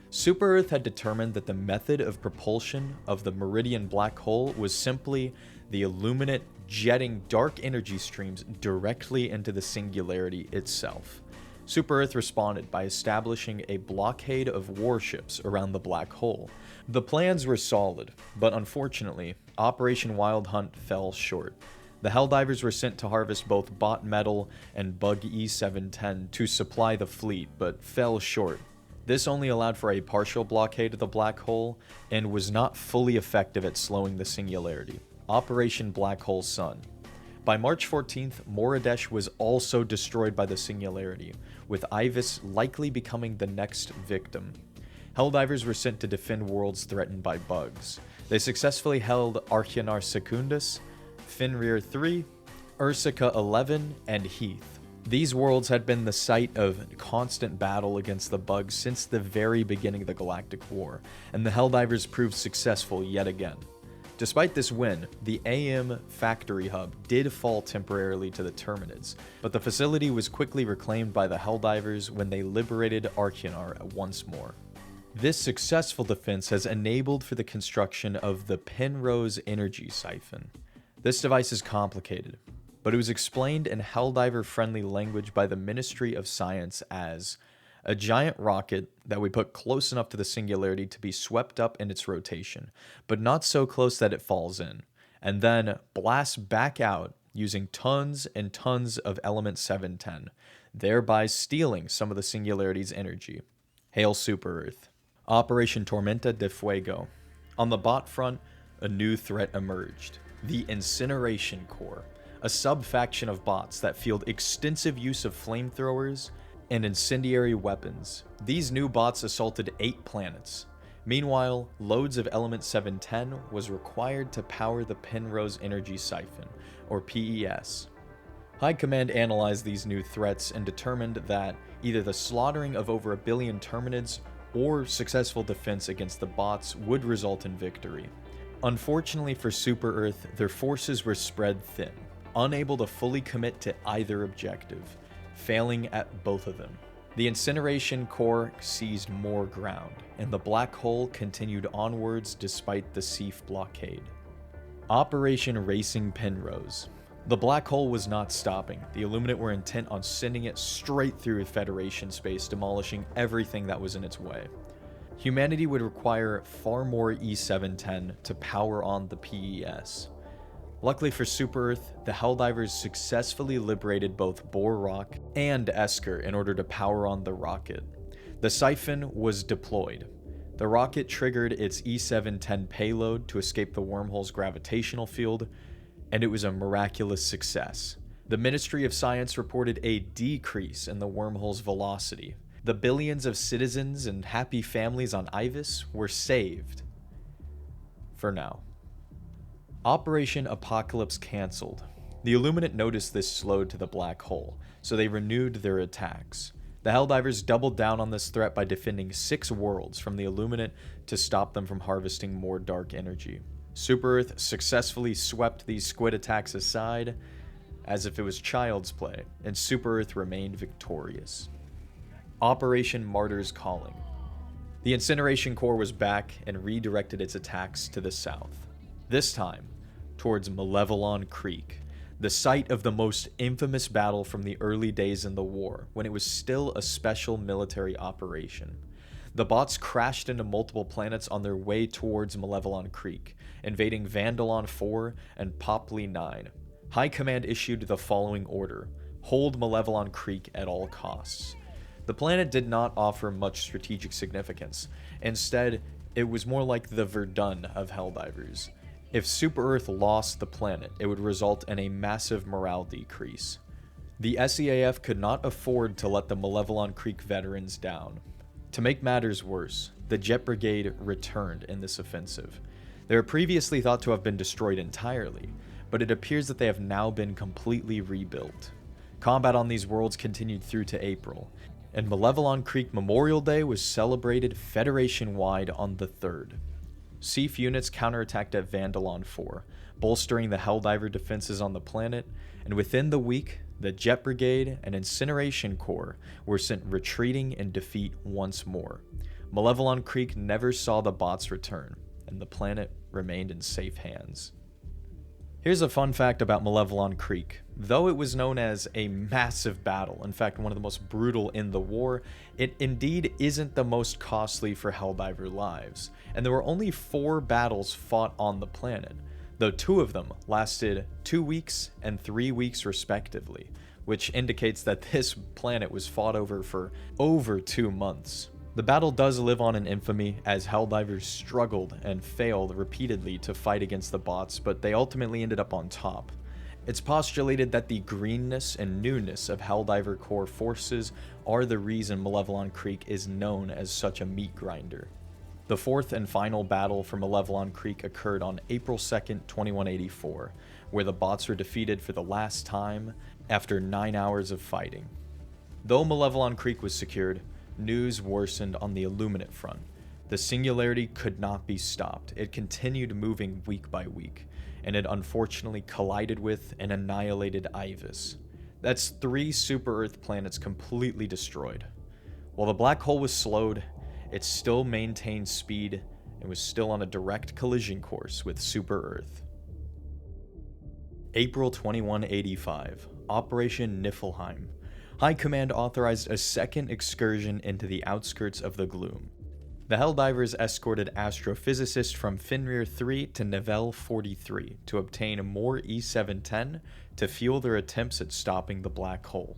Super Earth had determined that the method of propulsion of the Meridian black hole was simply the Illuminate jetting dark energy streams directly into the singularity itself. Super Earth responded by establishing a blockade of warships around the black hole. The plans were solid, but unfortunately, Operation Wild Hunt fell short. The Helldivers were sent to harvest both bot metal and bug E710 to supply the fleet, but fell short. This only allowed for a partial blockade of the black hole and was not fully effective at slowing the singularity. Operation Black Hole Sun. By March 14th, Moridesh was also destroyed by the singularity, with Ivis likely becoming the next victim. Helldivers were sent to defend worlds threatened by bugs. They successfully held Archanar Secundus, Fenrir 3, Ursica 11, and Heath. These worlds had been the site of constant battle against the bugs since the very beginning of the Galactic War, and the Helldivers proved successful yet again. Despite this win, the AM factory hub did fall temporarily to the Terminids, but the facility was quickly reclaimed by the Helldivers when they liberated Archanar once more. This successful defense has enabled for the construction of the Penrose energy siphon. This device is complicated, but it was explained in Helldiver-friendly language by the Ministry of Science as a giant rocket that we put close enough to the singularity to be swept up in its rotation, but not so close that it falls in, and then blasts back out using tons and tons of element 710, thereby stealing some of the singularity's energy. Hail Super Earth. Operation Tormenta de Fuego. On the bot front, a new threat emerged. The Incineration Corps, a sub-faction of bots that field extensive use of flamethrowers and incendiary weapons. These new bots assaulted 8 planets. Meanwhile, loads of Element 710 was required to power the Penrose Energy Siphon, or PES. High Command analyzed these new threats and determined that either the slaughtering of over 1 billion Terminids or successful defense against the bots would result in victory. Unfortunately for Super Earth, their forces were spread thin, unable to fully commit to either objective, failing at both of them. The Incineration Corps seized more ground, and the Black Hole continued onwards despite the Seaf blockade. Operation Racing Penrose. The Black Hole was not stopping. The Illuminate were intent on sending it straight through Federation space, demolishing everything that was in its way. Humanity would require far more E710 to power on the PES. Luckily for Super Earth, the Helldivers successfully liberated both Boar Rock and Esker in order to power on the rocket. The siphon was deployed. The rocket triggered its E710 payload to escape the wormhole's gravitational field, and it was a miraculous success. The Ministry of Science reported a decrease in the wormhole's velocity. The billions of citizens and happy families on Ivis were saved. For now. Operation Apocalypse cancelled. The Illuminate noticed this slowed to the Black Hole, so they renewed their attacks. The Helldivers doubled down on this threat by defending 6 worlds from the Illuminate to stop them from harvesting more dark energy. Super Earth successfully swept these squid attacks aside as if it was child's play, and Super Earth remained victorious. Operation Martyr's Calling. The Incineration Corps was back and redirected its attacks to the south. This time, towards Malevelon Creek, the site of the most infamous battle from the early days in the war, when it was still a special military operation. The bots crashed into multiple planets on their way towards Malevelon Creek, invading Vandalon 4 and Popley 9. High Command issued the following order: hold Malevelon Creek at all costs. The planet did not offer much strategic significance. Instead, it was more like the Verdun of Helldivers. If Super Earth lost the planet, it would result in a massive morale decrease. The SEAF could not afford to let the Malevelon Creek veterans down. To make matters worse, the Jet Brigade returned in this offensive. They were previously thought to have been destroyed entirely, but it appears that they have now been completely rebuilt. Combat on these worlds continued through to April, and Malevelon Creek Memorial Day was celebrated Federation-wide on the 3rd. Seaf units counterattacked at Vandalon 4, bolstering the Helldiver defenses on the planet, and within the week, the Jet Brigade and Incineration Corps were sent retreating in defeat once more. Malevelon Creek never saw the bots return, and the planet remained in safe hands. Here's a fun fact about Malevelon Creek. Though it was known as a massive battle, in fact one of the most brutal in the war, it indeed isn't the most costly for Helldiver lives, and there were only 4 battles fought on the planet, though 2 of them lasted 2 weeks and 3 weeks respectively, which indicates that this planet was fought over for over 2 months. The battle does live on in infamy, as Helldivers struggled and failed repeatedly to fight against the bots, but they ultimately ended up on top. It's postulated that the greenness and newness of Helldiver Corps forces are the reason Malevelon Creek is known as such a meat grinder. The fourth and final battle for Malevelon Creek occurred on April 2nd, 2184, where the bots were defeated for the last time after 9 hours of fighting. Though Malevelon Creek was secured, news worsened on the Illuminate front. The Singularity could not be stopped. It continued moving week by week, and it unfortunately collided with and annihilated Ivus. That's 3 super-Earth planets completely destroyed. While the black hole was slowed, it still maintained speed and was still on a direct collision course with super-Earth. April 2185, Operation Niflheim. High Command authorized a second excursion into the outskirts of the Gloom. The Helldivers escorted astrophysicists from Fenrir 3 to Nivelle 43 to obtain more E710 to fuel their attempts at stopping the black hole.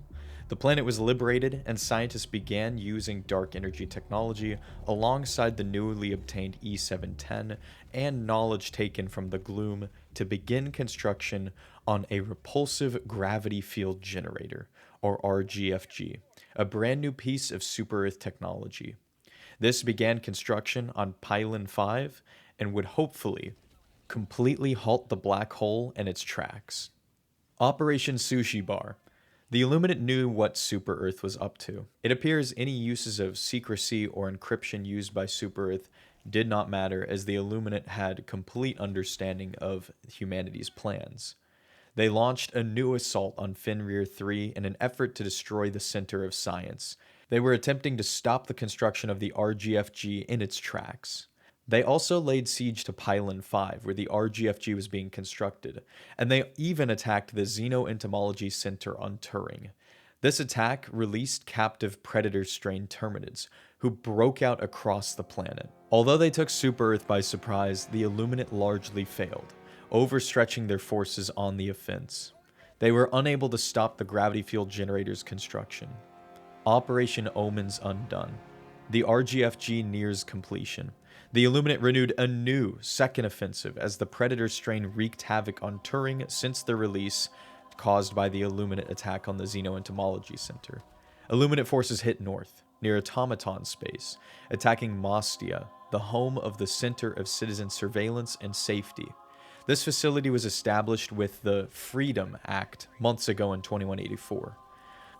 The planet was liberated, and scientists began using dark energy technology alongside the newly obtained E710 and knowledge taken from the Gloom to begin construction on a repulsive gravity field generator, or RGFG, a brand new piece of super-Earth technology. This began construction on Pylon 5 and would hopefully completely halt the black hole in its tracks. Operation Sushi Bar. The Illuminate knew what Super-Earth was up to. It appears any uses of secrecy or encryption used by Super-Earth did not matter, as the Illuminate had complete understanding of humanity's plans. They launched a new assault on Fenrir 3 in an effort to destroy the center of science. They were attempting to stop the construction of the RGFG in its tracks. They also laid siege to Pylon 5, where the RGFG was being constructed, and they even attacked the Xenoentomology Center on Turing. This attack released captive predator strain terminids, who broke out across the planet. Although they took Super-Earth by surprise, the Illuminate largely failed, overstretching their forces on the offense. They were unable to stop the gravity field generator's construction. Operation Omens Undone. The RGFG nears completion. The Illuminate renewed a new second offensive as the Predator strain wreaked havoc on Turing since their release, caused by the Illuminate attack on the Xenoentomology Center. Illuminate forces hit north, near Automaton space, attacking Mostia, the home of the Center of Citizen Surveillance and Safety. This facility was established with the Freedom Act months ago in 2184.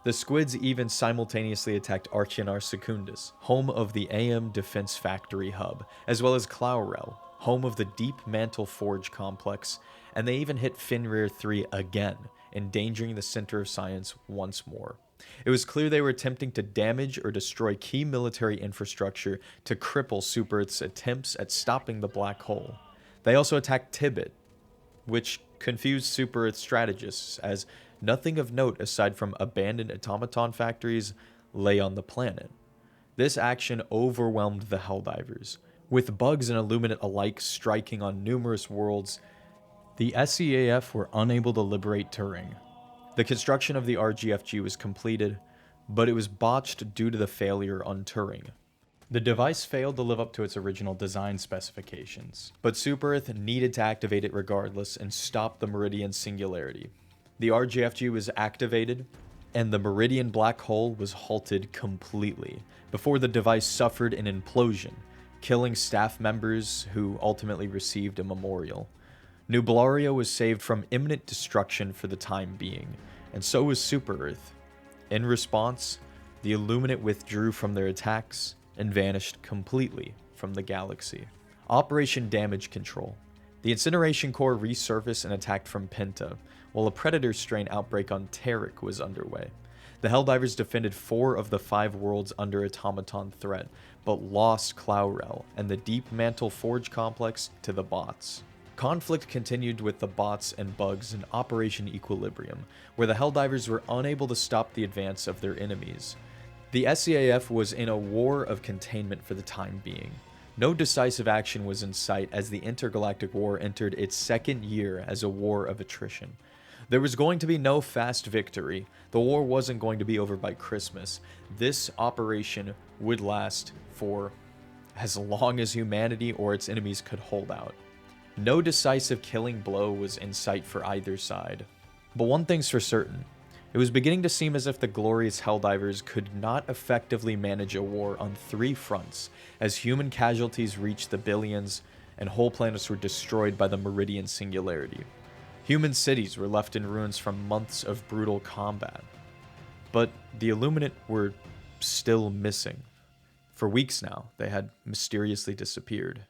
The Squids even simultaneously attacked Archianar Secundus, home of the AM Defense Factory hub, as well as Claurel, home of the Deep Mantle Forge complex, and they even hit Fenrir 3 again, endangering the center of science once more. It was clear they were attempting to damage or destroy key military infrastructure to cripple Super-Earth's attempts at stopping the black hole. They also attacked Tibet, which confused Super-Earth strategists, as nothing of note aside from abandoned automaton factories lay on the planet. This action overwhelmed the Helldivers. With bugs and Illuminate alike striking on numerous worlds, the SEAF were unable to liberate Turing. The construction of the RGFG was completed, but it was botched due to the failure on Turing. The device failed to live up to its original design specifications, but Super-Earth needed to activate it regardless and stop the Meridian singularity. The RGFG was activated, and the Meridian black hole was halted completely before the device suffered an implosion, killing staff members who ultimately received a memorial. Nublario was saved from imminent destruction for the time being, and so was Super-Earth. In response, the Illuminate withdrew from their attacks and vanished completely from the galaxy. Operation Damage Control. The Incineration Corps resurfaced and attacked from Penta, while a Predator strain outbreak on Tariq was underway. The Helldivers defended 4 of the 5 worlds under automaton threat, but lost Claurel and the Deep Mantle Forge complex to the bots. Conflict continued with the bots and bugs in Operation Equilibrium, where the Helldivers were unable to stop the advance of their enemies. The SEAF was in a war of containment for the time being. No decisive action was in sight as the intergalactic war entered its second year as a war of attrition. There was going to be no fast victory. The war wasn't going to be over by Christmas. This operation would last for as long as humanity or its enemies could hold out. No decisive killing blow was in sight for either side. But one thing's for certain. It was beginning to seem as if the glorious Helldivers could not effectively manage a war on 3 fronts, as human casualties reached the billions and whole planets were destroyed by the Meridian singularity. Human cities were left in ruins from months of brutal combat. But the Illuminate were still missing. For weeks now, they had mysteriously disappeared.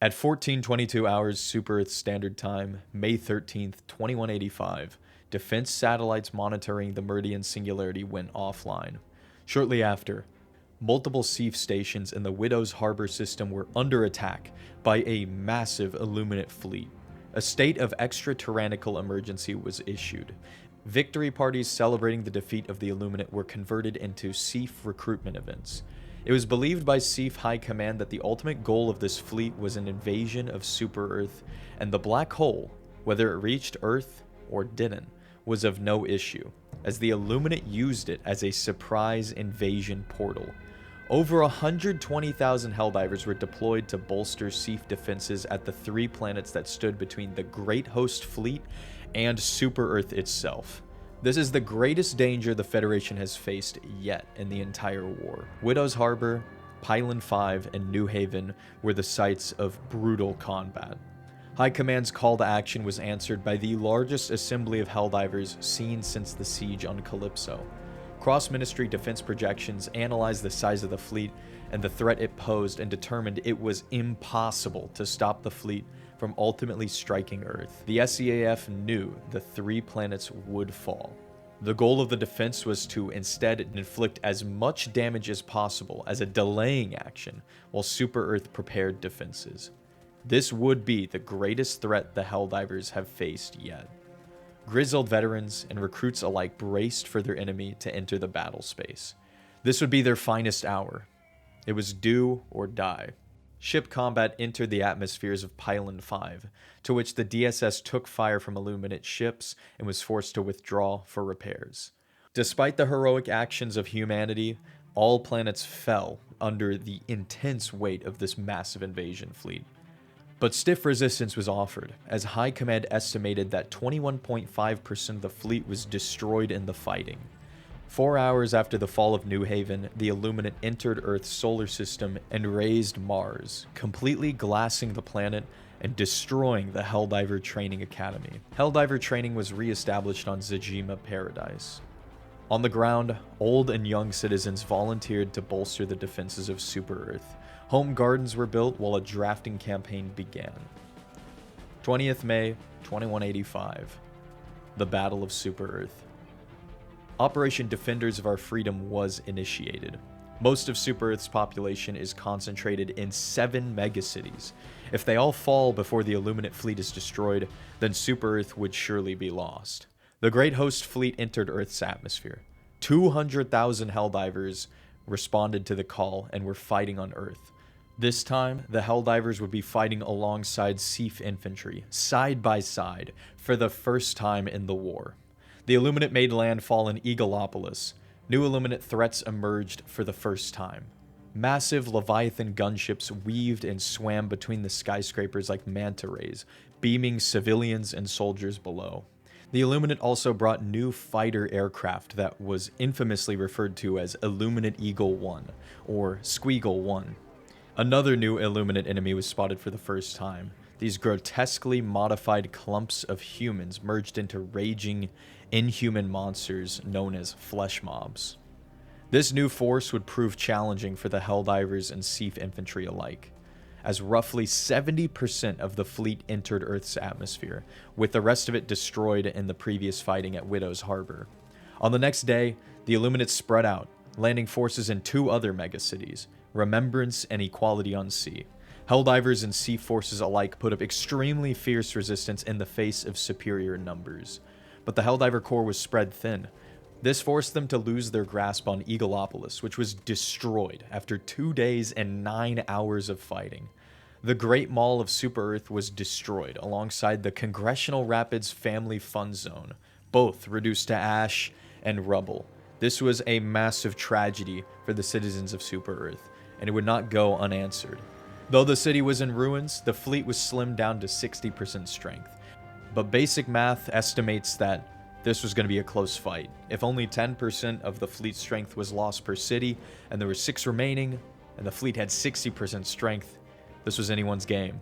At 14:22 hours Super Earth Standard Time, May 13th, 2185, defense satellites monitoring the Meridian singularity went offline. Shortly after, multiple SEAF stations in the Widow's Harbor system were under attack by a massive Illuminate fleet. A state of extra-tyrannical emergency was issued. Victory parties celebrating the defeat of the Illuminate were converted into SEAF recruitment events. It was believed by SEAF High Command that the ultimate goal of this fleet was an invasion of Super Earth, and the black hole, whether it reached Earth or didn't, was of no issue, as the Illuminate used it as a surprise invasion portal. Over 120,000 Helldivers were deployed to bolster SEAF defenses at the 3 planets that stood between the Great Host Fleet and Super Earth itself. This is the greatest danger the Federation has faced yet in the entire war. Widow's Harbor, Pylon 5, and New Haven were the sites of brutal combat. High Command's call to action was answered by the largest assembly of Helldivers seen since the siege on Calypso. Cross-ministry defense projections analyzed the size of the fleet and the threat it posed and determined it was impossible to stop the fleet from ultimately striking Earth. The SEAF knew the 3 planets would fall. The goal of the defense was to instead inflict as much damage as possible as a delaying action while Super Earth prepared defenses. This would be the greatest threat the Helldivers have faced yet. Grizzled veterans and recruits alike braced for their enemy to enter the battle space. This would be their finest hour. It was do or die. Ship combat entered the atmospheres of Pylon 5, to which the DSS took fire from Illuminate ships and was forced to withdraw for repairs. Despite the heroic actions of humanity, all planets fell under the intense weight of this massive invasion fleet. But stiff resistance was offered, as High Command estimated that 21.5% of the fleet was destroyed in the fighting. 4 hours after the fall of New Haven, the Illuminate entered Earth's solar system and razed Mars, completely glassing the planet and destroying the Helldiver Training Academy. Helldiver training was re-established on Zajima Paradise. On the ground, old and young citizens volunteered to bolster the defenses of Super Earth. Home gardens were built while a drafting campaign began. 20th May, 2185. The Battle of Super Earth. Operation Defenders of Our Freedom was initiated. Most of Super Earth's population is concentrated in 7 megacities. If they all fall before the Illuminate fleet is destroyed, then Super Earth would surely be lost. The Great Host Fleet entered Earth's atmosphere. 200,000 Helldivers responded to the call and were fighting on Earth. This time, the Helldivers would be fighting alongside Sief infantry, side by side, for the first time in the war. The Illuminate made landfall in Eagleopolis. New Illuminate threats emerged for the first time. Massive Leviathan gunships weaved and swam between the skyscrapers like manta rays, beaming civilians and soldiers below. The Illuminate also brought new fighter aircraft that was infamously referred to as Illuminate Eagle 1, or Squeagle 1. Another new Illuminate enemy was spotted for the first time. These grotesquely modified clumps of humans merged into raging, inhuman monsters known as flesh mobs. This new force would prove challenging for the Helldivers and Sief infantry alike, as roughly 70% of the fleet entered Earth's atmosphere, with the rest of it destroyed in the previous fighting at Widow's Harbor. On the next day, the Illuminate spread out, landing forces in 2 other megacities, Remembrance and Equality on Sea. Helldivers and Sief forces alike put up extremely fierce resistance in the face of superior numbers. But the Helldiver Corps was spread thin. This forced them to lose their grasp on Eagleopolis, which was destroyed after 2 days and 9 hours of fighting. The Great Mall of Super Earth was destroyed alongside the Congressional Rapids Family Fun Zone, both reduced to ash and rubble. This was a massive tragedy for the citizens of Super Earth, and it would not go unanswered. Though the city was in ruins, the fleet was slimmed down to 60% strength. But basic math estimates that this was going to be a close fight. If only 10% of the fleet strength was lost per city, and there were 6 remaining, and the fleet had 60% strength, this was anyone's game.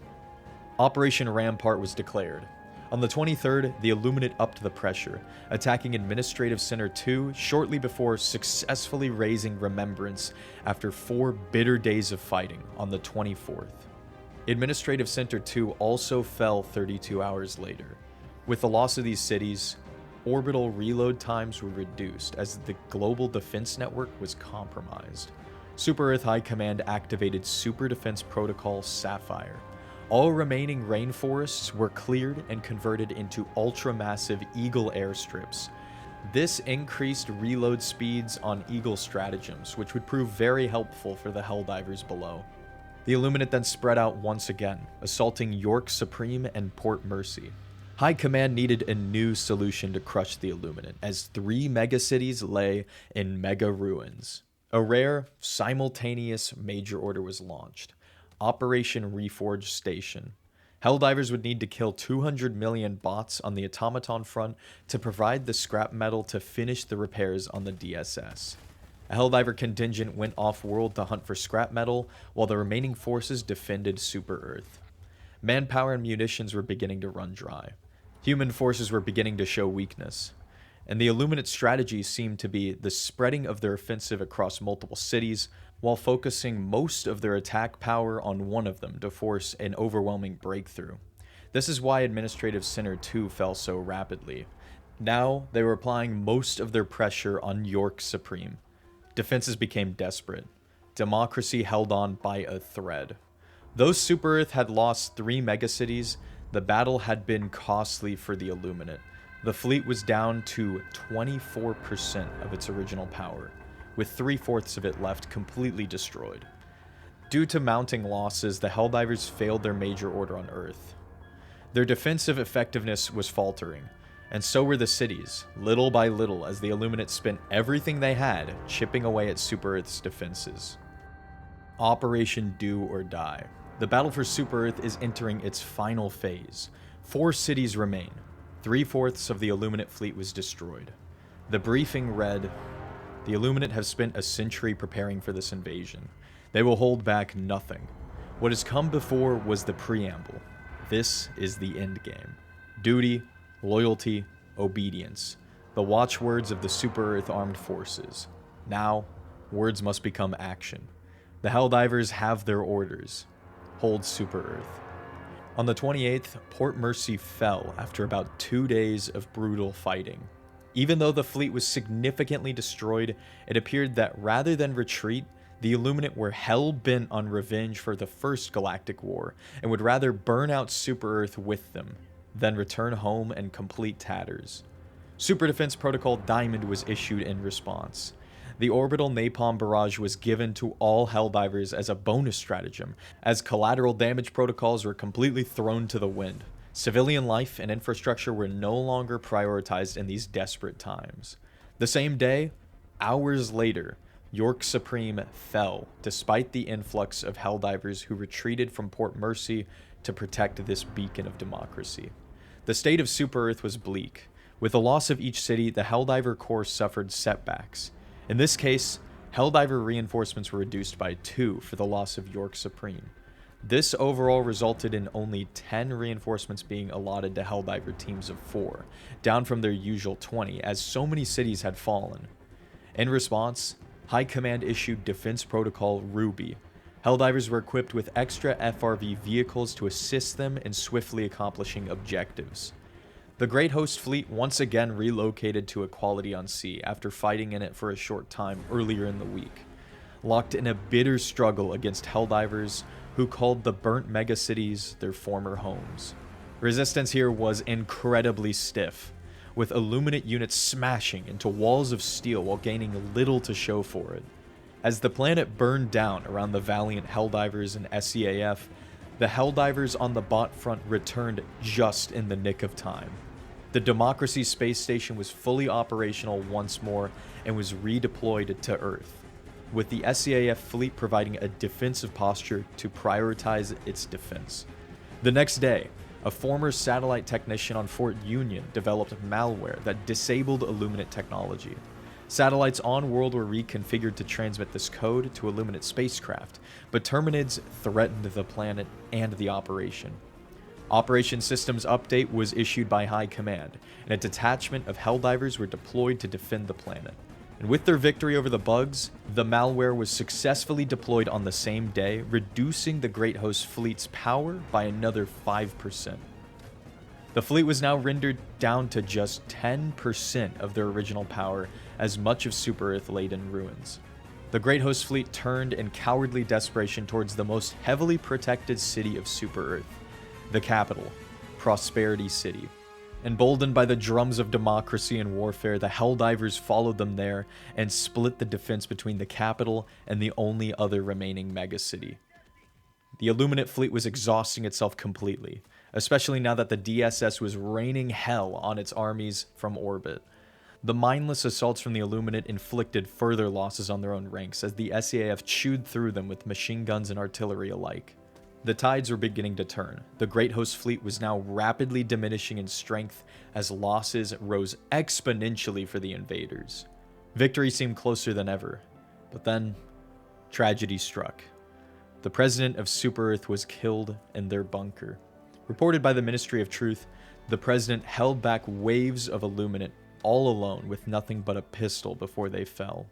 Operation Rampart was declared. On the 23rd, the Illuminate upped the pressure, attacking Administrative Center 2 shortly before successfully raising Remembrance after 4 bitter days of fighting on the 24th. Administrative Center 2 also fell 32 hours later. With the loss of these cities, orbital reload times were reduced as the global defense network was compromised. Super Earth High Command activated Super Defense Protocol Sapphire. All remaining rainforests were cleared and converted into ultra-massive Eagle airstrips. This increased reload speeds on Eagle stratagems, which would prove very helpful for the Helldivers below. The Illuminate then spread out once again, assaulting York Supreme and Port Mercy. High Command needed a new solution to crush the Illuminate, as 3 megacities lay in mega ruins. A rare, simultaneous major order was launched. Operation Reforge Station. Helldivers would need to kill 200 million bots on the automaton front to provide the scrap metal to finish the repairs on the DSS. A Helldiver contingent went off-world to hunt for scrap metal, while the remaining forces defended Super Earth. Manpower and munitions were beginning to run dry. Human forces were beginning to show weakness. And the Illuminate strategy seemed to be the spreading of their offensive across multiple cities, while focusing most of their attack power on one of them to force an overwhelming breakthrough. This is why Administrative Center 2 fell so rapidly. Now, they were applying most of their pressure on York Supreme. Defenses became desperate. Democracy held on by a thread. Though Super Earth had lost 3 megacities, the battle had been costly for the Illuminate. The fleet was down to 24% of its original power, with 3/4 of it left completely destroyed. Due to mounting losses, the Helldivers failed their major order on Earth. Their defensive effectiveness was faltering, and so were the cities, little by little as the Illuminate spent everything they had chipping away at Super Earth's defenses. Operation Do or Die. The battle for Super Earth is entering its final phase. 4 cities remain. 3/4 of the Illuminate fleet was destroyed. The briefing read, "The Illuminate have spent a century preparing for this invasion. They will hold back nothing. What has come before was the preamble. This is the end game. Duty, loyalty, obedience. The watchwords of the Super Earth Armed Forces. Now, words must become action. The Helldivers have their orders. Hold Super Earth." On the 28th, Port Mercy fell after about 2 days of brutal fighting. Even though the fleet was significantly destroyed, it appeared that rather than retreat, The Illuminate were hell-bent on revenge for the first galactic war, and would rather burn out Super-Earth with them, than return home in complete tatters. Super Defense Protocol Diamond was issued in response. The orbital napalm barrage was given to all Helldivers as a bonus stratagem, as collateral damage protocols were completely thrown to the wind. Civilian life and infrastructure were no longer prioritized in these desperate times. The same day, hours later, York Supreme fell, despite the influx of Helldivers who retreated from Port Mercy to protect this beacon of democracy. The state of Super-Earth was bleak. With the loss of each city, the Helldiver Corps suffered setbacks. In this case, Helldiver reinforcements were reduced by 2 for the loss of York Supreme. This overall resulted in only 10 reinforcements being allotted to Helldiver teams of 4, down from their usual 20, as so many cities had fallen. In response, High Command issued Defense Protocol Ruby. Helldivers were equipped with extra FRV vehicles to assist them in swiftly accomplishing objectives. The Great Host Fleet once again relocated to Equality on Sea after fighting in it for a short time earlier in the week, locked in a bitter struggle against Helldivers who called the burnt megacities their former homes. Resistance here was incredibly stiff, with Illuminate units smashing into walls of steel while gaining little to show for it. As the planet burned down around the valiant Helldivers and SEAF, the Helldivers on the bot front returned just in the nick of time. The Democracy space station was fully operational once more and was redeployed to Earth, with the SEAF fleet providing a defensive posture to prioritize its defense. The next day, a former satellite technician on Fort Union developed malware that disabled Illuminate technology. Satellites on world were reconfigured to transmit this code to Illuminate spacecraft, but Terminids threatened the planet and the operation. Operation Systems Update was issued by High Command, and a detachment of Helldivers were deployed to defend the planet. And with their victory over the bugs, the malware was successfully deployed on the same day, reducing the Great Host Fleet's power by another 5%. The fleet was now rendered down to just 10% of their original power, as much of Super-Earth laid in ruins. The Great Host Fleet turned in cowardly desperation towards the most heavily protected city of Super-Earth, the capital, Prosperity City. Emboldened by the drums of democracy and warfare, the Helldivers followed them there and split the defense between the capital and the only other remaining megacity. The Illuminate fleet was exhausting itself completely, especially now that the DSS was raining hell on its armies from orbit. The mindless assaults from the Illuminate inflicted further losses on their own ranks as the SEAF chewed through them with machine guns and artillery alike. The tides were beginning to turn. The Great Host Fleet was now rapidly diminishing in strength as losses rose exponentially for the invaders. Victory seemed closer than ever, but then tragedy struck. The president of Super-Earth was killed in their bunker. Reported by the Ministry of Truth, the president held back waves of Illuminate all alone with nothing but a pistol before they fell.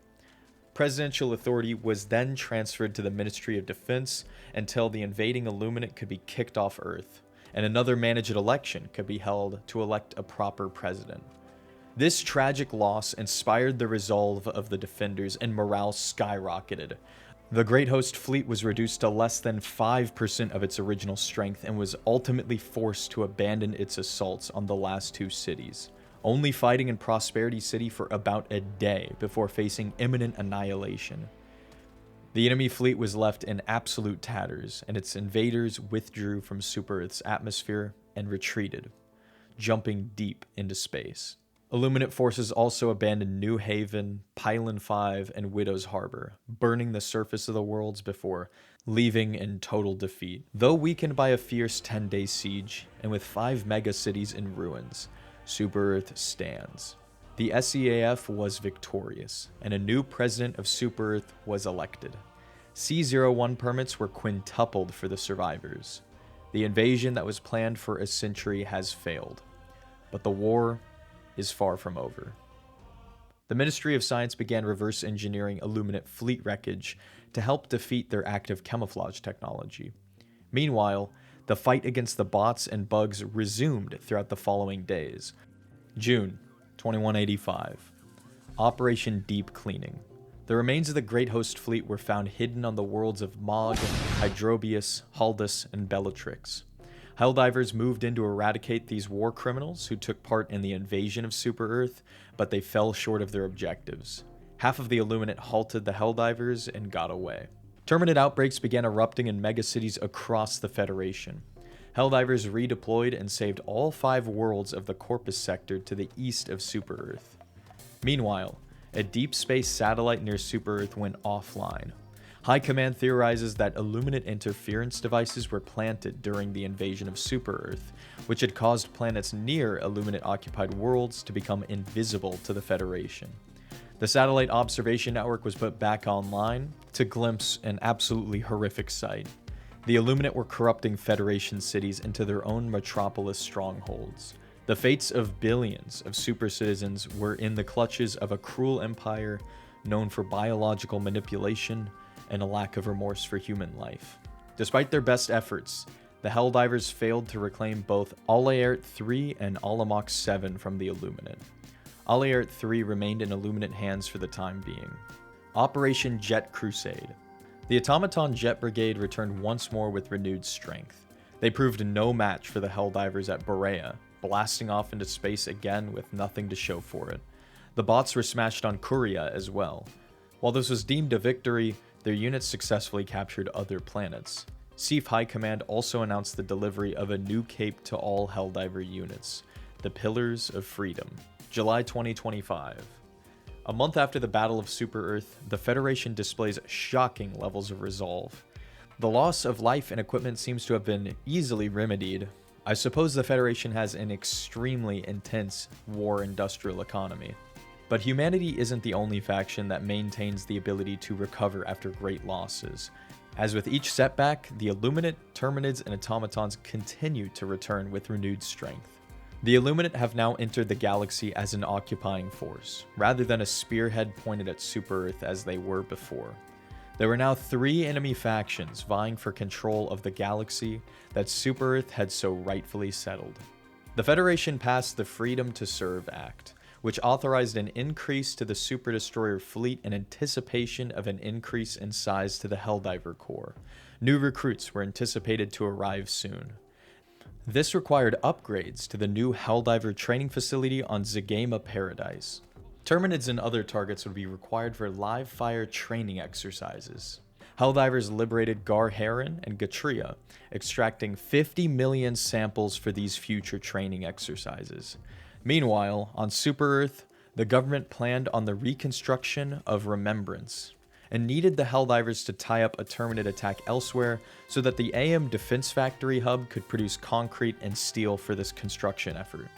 Presidential authority was then transferred to the Ministry of Defense until the invading Illuminate could be kicked off Earth, and another managed election could be held to elect a proper president. This tragic loss inspired the resolve of the defenders and morale skyrocketed. The Great Host Fleet was reduced to less than 5% of its original strength and was ultimately forced to abandon its assaults on the last 2 cities, only fighting in Prosperity City for about a day before facing imminent annihilation. The enemy fleet was left in absolute tatters, and its invaders withdrew from Super-Earth's atmosphere and retreated, jumping deep into space. Illuminate forces also abandoned New Haven, Pylon 5, and Widow's Harbor, burning the surface of the worlds before leaving in total defeat. Though weakened by a fierce 10-day siege, and with 5 megacities in ruins, Super-Earth stands. The SEAF was victorious, and a new president of Super-Earth was elected. C-01 permits were quintupled for the survivors. The invasion that was planned for a century has failed, but the war is far from over. The Ministry of Science began reverse engineering Illuminate fleet wreckage to help defeat their active camouflage technology. Meanwhile, the fight against the bots and bugs resumed throughout the following days. June 2185. Operation Deep Cleaning. The remains of the Great Host Fleet were found hidden on the worlds of Mog, Hydrobius, Haldus, and Bellatrix. Helldivers moved in to eradicate these war criminals who took part in the invasion of Super-Earth, but they fell short of their objectives. Half of the Illuminate halted the Helldivers and got away. Terminate outbreaks began erupting in megacities across the Federation. Helldivers redeployed and saved all 5 worlds of the Corpus sector to the east of Super-Earth. Meanwhile, a deep space satellite near Super-Earth went offline. High Command theorizes that Illuminate interference devices were planted during the invasion of Super-Earth, which had caused planets near Illuminate-occupied worlds to become invisible to the Federation. The satellite observation network was put back online to glimpse an absolutely horrific sight. The Illuminate were corrupting Federation cities into their own metropolis strongholds. The fates of billions of super citizens were in the clutches of a cruel empire known for biological manipulation and a lack of remorse for human life. Despite their best efforts, the Helldivers failed to reclaim both Alaert 3 and Alamox 7 from the Illuminate. Alaert 3 remained in Illuminate hands for the time being. Operation Jet Crusade. The Automaton Jet Brigade returned once more with renewed strength. They proved no match for the Helldivers at Berea, blasting off into space again with nothing to show for it. The bots were smashed on Curia as well. While this was deemed a victory, their units successfully captured other planets. SEAF High Command also announced the delivery of a new cape to all Helldiver units, the Pillars of Freedom, July 2025. A month after the Battle of Super-Earth, the Federation displays shocking levels of resolve. The loss of life and equipment seems to have been easily remedied. I suppose the Federation has an extremely intense war-industrial economy. But humanity isn't the only faction that maintains the ability to recover after great losses. As with each setback, the Illuminate, Terminids, and Automatons continue to return with renewed strength. The Illuminate have now entered the galaxy as an occupying force, rather than a spearhead pointed at Super-Earth as they were before. There were now 3 enemy factions vying for control of the galaxy that Super-Earth had so rightfully settled. The Federation passed the Freedom to Serve Act, which authorized an increase to the Super Destroyer fleet in anticipation of an increase in size to the Helldiver Corps. New recruits were anticipated to arrive soon. This required upgrades to the new Helldiver training facility on Zagama Paradise. Terminids and other targets would be required for live fire training exercises. Helldivers liberated Gar Heron and Gatria, extracting 50 million samples for these future training exercises. Meanwhile, on Super-Earth, the government planned on the reconstruction of Remembrance, and needed the Helldivers to tie up a Terminid attack elsewhere so that the AM Defense Factory hub could produce concrete and steel for this construction effort.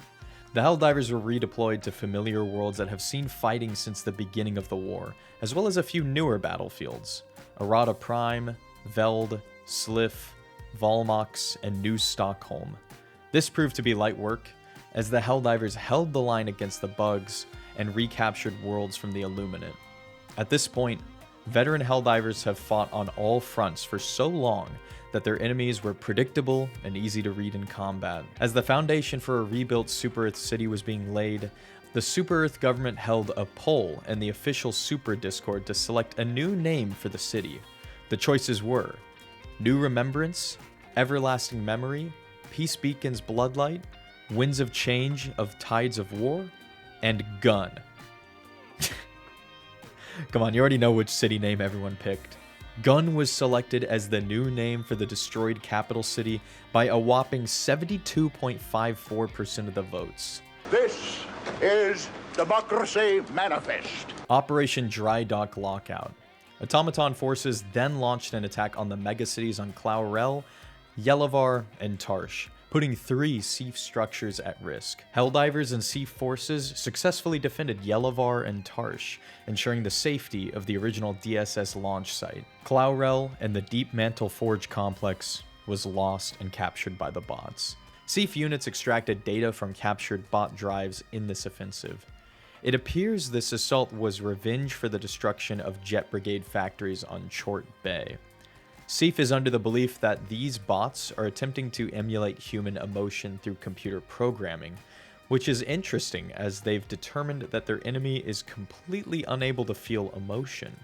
The Helldivers were redeployed to familiar worlds that have seen fighting since the beginning of the war, as well as a few newer battlefields: Arata Prime, Veld, Sliff, Valmox, and New Stockholm. This proved to be light work, as the Helldivers held the line against the bugs and recaptured worlds from the Illuminate. At this point, veteran Helldivers have fought on all fronts for so long that their enemies were predictable and easy to read in combat. As the foundation for a rebuilt Super-Earth city was being laid, the Super-Earth government held a poll in the official Super Discord to select a new name for the city. The choices were New Remembrance, Everlasting Memory, Peace Beacon's Bloodlight, Winds of Change of Tides of War, and Gun. Come on, you already know which city name everyone picked. Gun was selected as the new name for the destroyed capital city by a whopping 72.54% of the votes. This is Democracy Manifest. Operation Dry Dock Lockout. Automaton forces then launched an attack on the megacities on Claurel, Yelavar, and Tarsh, putting 3 SEAF structures at risk. Helldivers and SEAF forces successfully defended Yelavar and Tarsh, ensuring the safety of the original DSS launch site. Claurel and the Deep Mantle Forge complex was lost and captured by the bots. SEAF units extracted data from captured bot drives in this offensive. It appears this assault was revenge for the destruction of Jet Brigade factories on Chort Bay. SEAF is under the belief that these bots are attempting to emulate human emotion through computer programming, which is interesting as they've determined that their enemy is completely unable to feel emotion.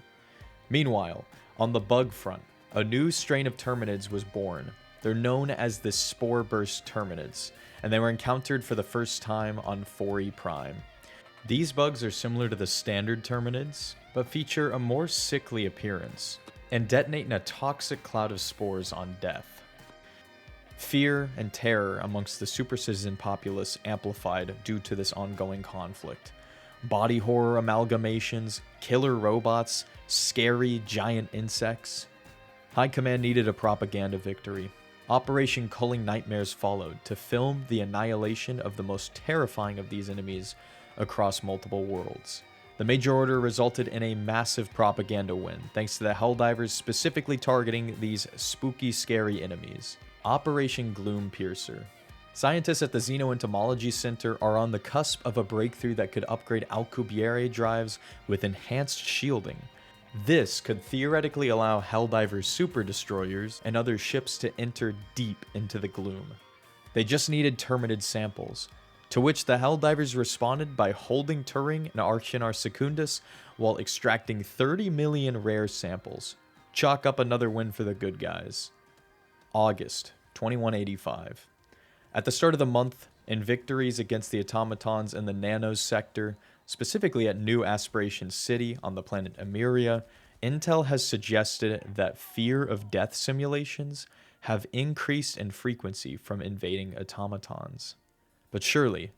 Meanwhile, on the bug front, a new strain of Terminids was born. They're known as the Spore Burst Terminids, and they were encountered for the first time on 4E Prime. These bugs are similar to the standard Terminids, but feature a more sickly appearance, and detonate in a toxic cloud of spores on death. Fear and terror amongst the super citizen populace amplified due to this ongoing conflict. Body horror amalgamations, killer robots, scary giant insects. High Command needed a propaganda victory. Operation Culling Nightmares followed to film the annihilation of the most terrifying of these enemies across multiple worlds. The Major Order resulted in a massive propaganda win, thanks to the Helldivers specifically targeting these spooky, scary enemies. Operation Gloom Piercer. Scientists at the Xenoentomology Center are on the cusp of a breakthrough that could upgrade Alcubierre drives with enhanced shielding. This could theoretically allow Helldivers super destroyers and other ships to enter deep into the gloom. They just needed Terminid samples, to which the Helldivers responded by holding Turing and Archinar Secundus while extracting 30 million rare samples. Chalk up another win for the good guys. August 2185. At the start of the month, in victories against the automatons in the Nanos sector, specifically at New Aspiration City on the planet Meridia, Intel has suggested that fear of death simulations have increased in frequency from invading automatons. But surely,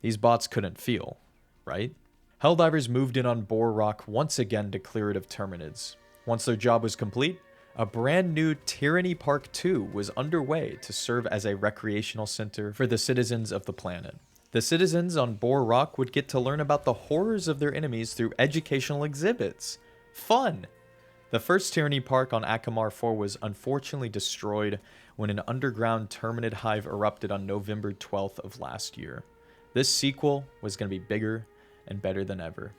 these bots couldn't feel, right? Helldivers moved in on Boar Rock once again to clear it of Terminids. Once their job was complete, a brand new Tyranny Park 2 was underway to serve as a recreational center for the citizens of the planet. The citizens on Boar Rock would get to learn about the horrors of their enemies through educational exhibits. Fun! The first Tyranny Park on Akamar 4 was unfortunately destroyed when an underground Terminid hive erupted on November 12th of last year. This sequel was going to be bigger and better than ever.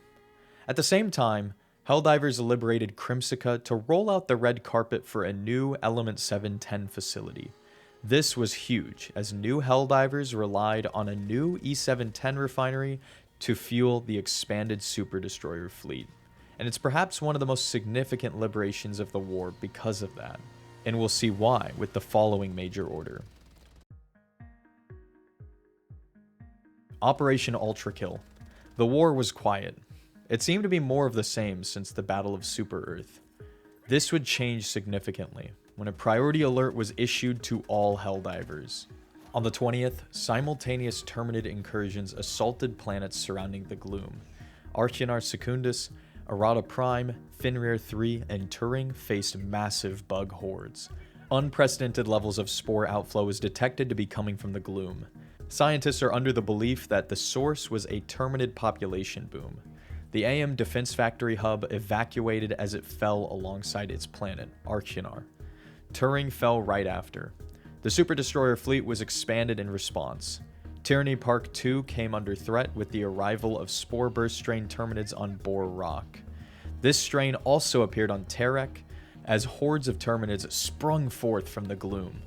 At the same time, Helldivers liberated Crimsica to roll out the red carpet for a new Element 710 facility. This was huge, as new Helldivers relied on a new E710 refinery to fuel the expanded Super Destroyer fleet. And it's perhaps one of the most significant liberations of the war because of that. And we'll see why with the following major order. Operation Ultrakill. The war was quiet. It seemed to be more of the same since the Battle of Super Earth. This would change significantly when a priority alert was issued to all Helldivers. On the 20th, simultaneous Terminid incursions assaulted planets surrounding the Gloom. Archinar Secundus, Arata Prime, Fenrir 3, and Turing faced massive bug hordes. Unprecedented levels of spore outflow was detected to be coming from the Gloom. Scientists are under the belief that the source was a Terminid population boom. The AM Defense Factory hub evacuated as it fell alongside its planet, Archinar. Turing fell right after. The Super Destroyer fleet was expanded in response. Tyranny Park 2 came under threat with the arrival of Spore Burst strain Terminids on Boar Rock. This strain also appeared on Terek, as hordes of Terminids sprung forth from the gloom.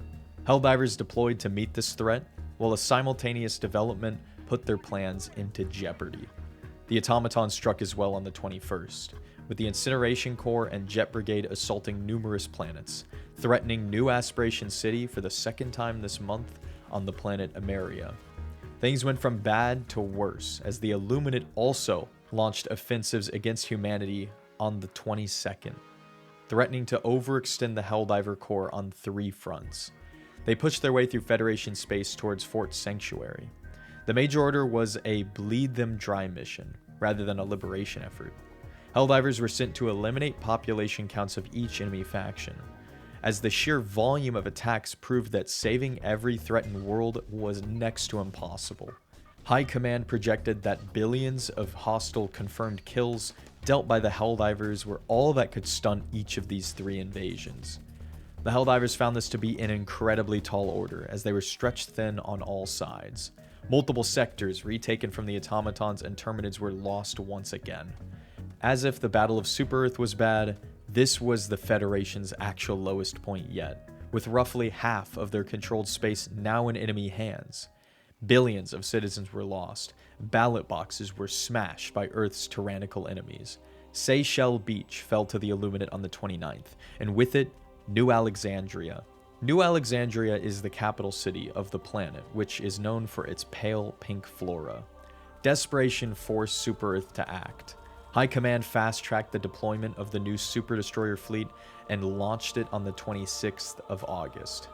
Helldivers deployed to meet this threat, while a simultaneous development put their plans into jeopardy. The automaton struck as well on the 21st, with the Incineration Corps and Jet Brigade assaulting numerous planets, threatening New Aspiration City for the second time this month on the planet Ameria. Things went from bad to worse, as the Illuminate also launched offensives against humanity on the 22nd, threatening to overextend the Helldiver Corps on 3 fronts. They pushed their way through Federation space towards Fort Sanctuary. The Major Order was a bleed them dry mission, rather than a liberation effort. Helldivers were sent to eliminate population counts of each enemy faction, as the sheer volume of attacks proved that saving every threatened world was next to impossible. High Command projected that billions of hostile confirmed kills dealt by the Helldivers were all that could stunt each of these 3 invasions. The Helldivers found this to be an incredibly tall order, as they were stretched thin on all sides. Multiple sectors retaken from the automatons and Terminids were lost once again. As if the Battle of Super Earth was bad, this was the Federation's actual lowest point yet, with roughly half of their controlled space now in enemy hands. Billions of citizens were lost. Ballot boxes were smashed by Earth's tyrannical enemies. Seychelles Beach fell to the Illuminate on the 29th, and with it, New Alexandria. New Alexandria is the capital city of the planet, which is known for its pale pink flora. Desperation forced Super Earth to act. High Command fast-tracked the deployment of the new Super Destroyer fleet and launched it on the 26th of August.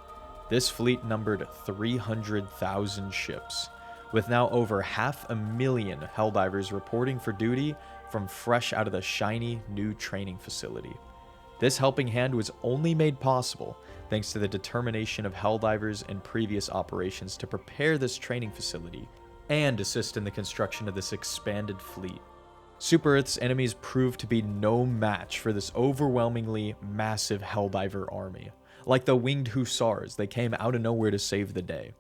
This fleet numbered 300,000 ships, with now over 500,000 Helldivers reporting for duty from fresh out of the shiny new training facility. This helping hand was only made possible thanks to the determination of Helldivers in previous operations to prepare this training facility and assist in the construction of this expanded fleet. Super Earth's enemies proved to be no match for this overwhelmingly massive Helldiver army. Like the winged hussars, they came out of nowhere to save the day.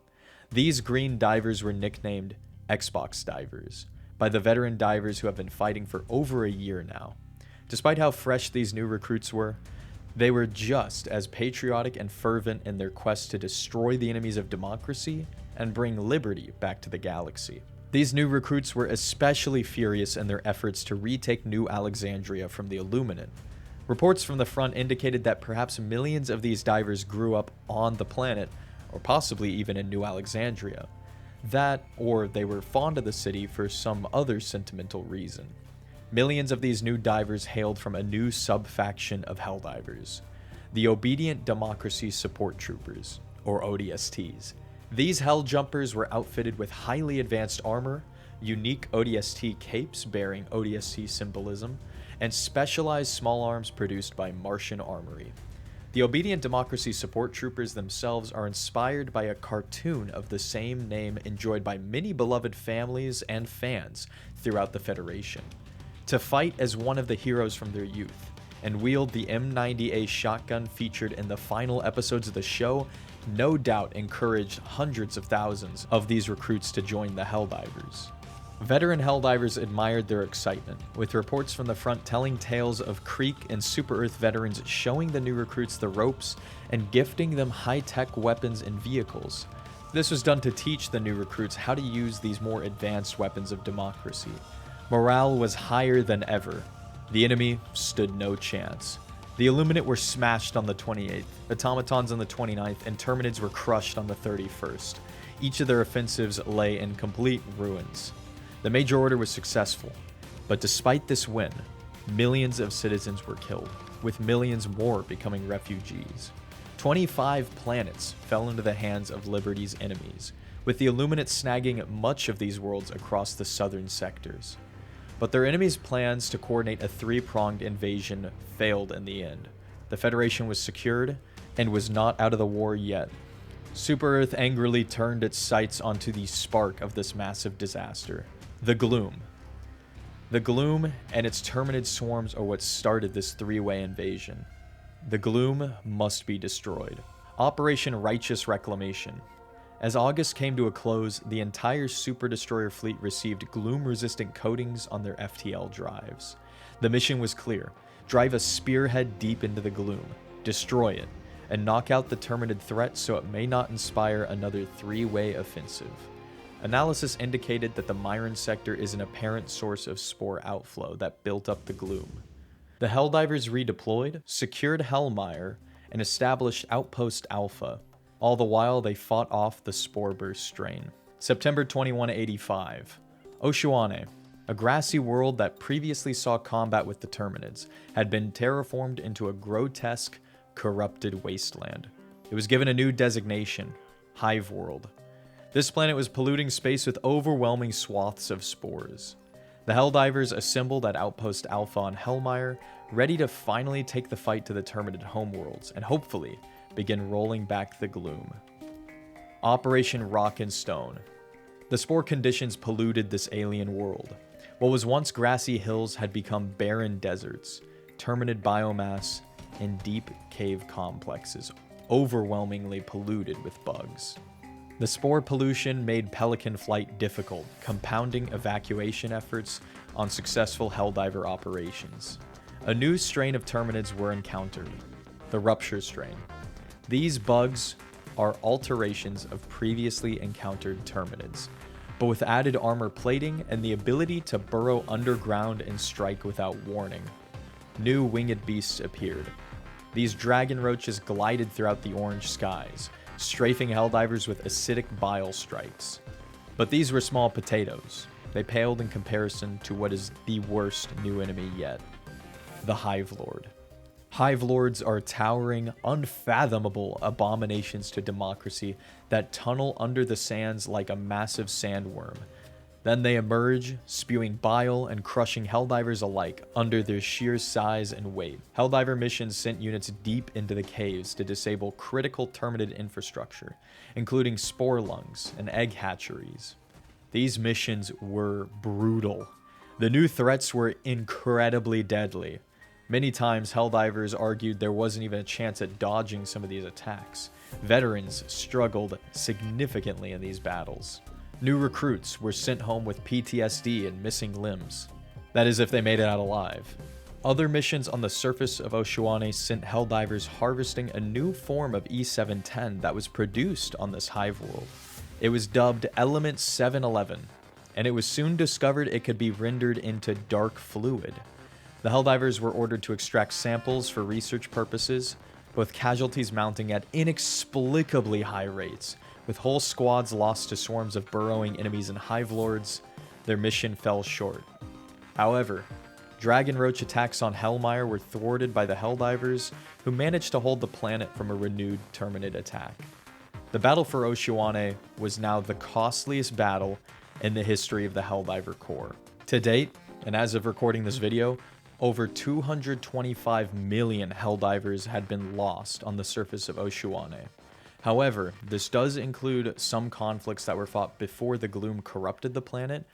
These green divers were nicknamed Xbox divers by the veteran divers who have been fighting for over a year now. Despite how fresh these new recruits were, they were just as patriotic and fervent in their quest to destroy the enemies of democracy and bring liberty back to the galaxy. These new recruits were especially furious in their efforts to retake New Alexandria from the Illuminate. Reports from the front indicated that perhaps millions of these divers grew up on the planet, or possibly even in New Alexandria. That, or they were fond of the city for some other sentimental reason. Millions of these new divers hailed from a new sub-faction of Helldivers, the Obedient Democracy Support Troopers, or ODSTs. These Helljumpers were outfitted with highly advanced armor, unique ODST capes bearing ODST symbolism, and specialized small arms produced by Martian Armory. The Obedient Democracy Support Troopers themselves are inspired by a cartoon of the same name enjoyed by many beloved families and fans throughout the Federation. To fight as one of the heroes from their youth, and wield the M90A shotgun featured in the final episodes of the show, no doubt encouraged hundreds of thousands of these recruits to join the Helldivers. Veteran Helldivers admired their excitement, with reports from the front telling tales of Creek and Super Earth veterans showing the new recruits the ropes and gifting them high-tech weapons and vehicles. This was done to teach the new recruits how to use these more advanced weapons of democracy. Morale was higher than ever. The enemy stood no chance. The Illuminate were smashed on the 28th, automatons on the 29th, and Terminids were crushed on the 31st. Each of their offensives lay in complete ruins. The Major Order was successful, but despite this win, millions of citizens were killed, with millions more becoming refugees. 25 planets fell into the hands of Liberty's enemies, with the Illuminate snagging much of these worlds across the southern sectors. But their enemies' plans to coordinate a three-pronged invasion failed in the end. The Federation was secured and was not out of the war yet. Super Earth angrily turned its sights onto the spark of this massive disaster. The Gloom. The Gloom and its Terminid swarms are what started this three-way invasion. The Gloom must be destroyed. Operation Righteous Reclamation. As August came to a close, the entire Super Destroyer fleet received gloom-resistant coatings on their FTL drives. The mission was clear: drive a spearhead deep into the Gloom, destroy it, and knock out the Terminid threat so it may not inspire another three-way offensive. Analysis indicated that the Myron sector is an apparent source of spore outflow that built up the Gloom. The Helldivers redeployed, secured Hellmire, and established Outpost Alpha. All the while, they fought off the spore burst strain. September 2185. Oshuane, a grassy world that previously saw combat with the Terminids, had been terraformed into a grotesque, corrupted wasteland. It was given a new designation, Hive World. This planet was polluting space with overwhelming swaths of spores. The Helldivers assembled at Outpost Alpha on Hellmire, ready to finally take the fight to the Terminid homeworlds and hopefully begin rolling back the Gloom. Operation Rock and Stone. The spore conditions polluted this alien world. What was once grassy hills had become barren deserts, Terminid biomass, and deep cave complexes, overwhelmingly polluted with bugs. The spore pollution made Pelican flight difficult, compounding evacuation efforts on successful Helldiver operations. A new strain of Terminids were encountered, the Rupture strain. These bugs are alterations of previously encountered Terminids, but with added armor plating and the ability to burrow underground and strike without warning. New winged beasts appeared. These dragon roaches glided throughout the orange skies, strafing Helldivers with acidic bile strikes. But these were small potatoes. They paled in comparison to what is the worst new enemy yet, the Hive Lord. Hive Lords are towering, unfathomable abominations to democracy that tunnel under the sands like a massive sandworm. Then they emerge, spewing bile and crushing Helldivers alike under their sheer size and weight. Helldiver missions sent units deep into the caves to disable critical Terminid infrastructure, including spore lungs and egg hatcheries. These missions were brutal. The new threats were incredibly deadly. Many times, Helldivers argued there wasn't even a chance at dodging some of these attacks. Veterans struggled significantly in these battles. New recruits were sent home with PTSD and missing limbs. That is, if they made it out alive. Other missions on the surface of Oshuane sent Helldivers harvesting a new form of E710 that was produced on this hive world. It was dubbed Element 711, and it was soon discovered it could be rendered into dark fluid. The Helldivers were ordered to extract samples for research purposes, with casualties mounting at inexplicably high rates. With whole squads lost to swarms of burrowing enemies and hive lords, their mission fell short. However, dragon roach attacks on Hellmire were thwarted by the Helldivers, who managed to hold the planet from a renewed Terminid attack. The battle for Oshuane was now the costliest battle in the history of the Helldiver Corps. To date, and as of recording this video, over 225 million Helldivers had been lost on the surface of Oshuane. However, this does include some conflicts that were fought before the gloom corrupted the planet,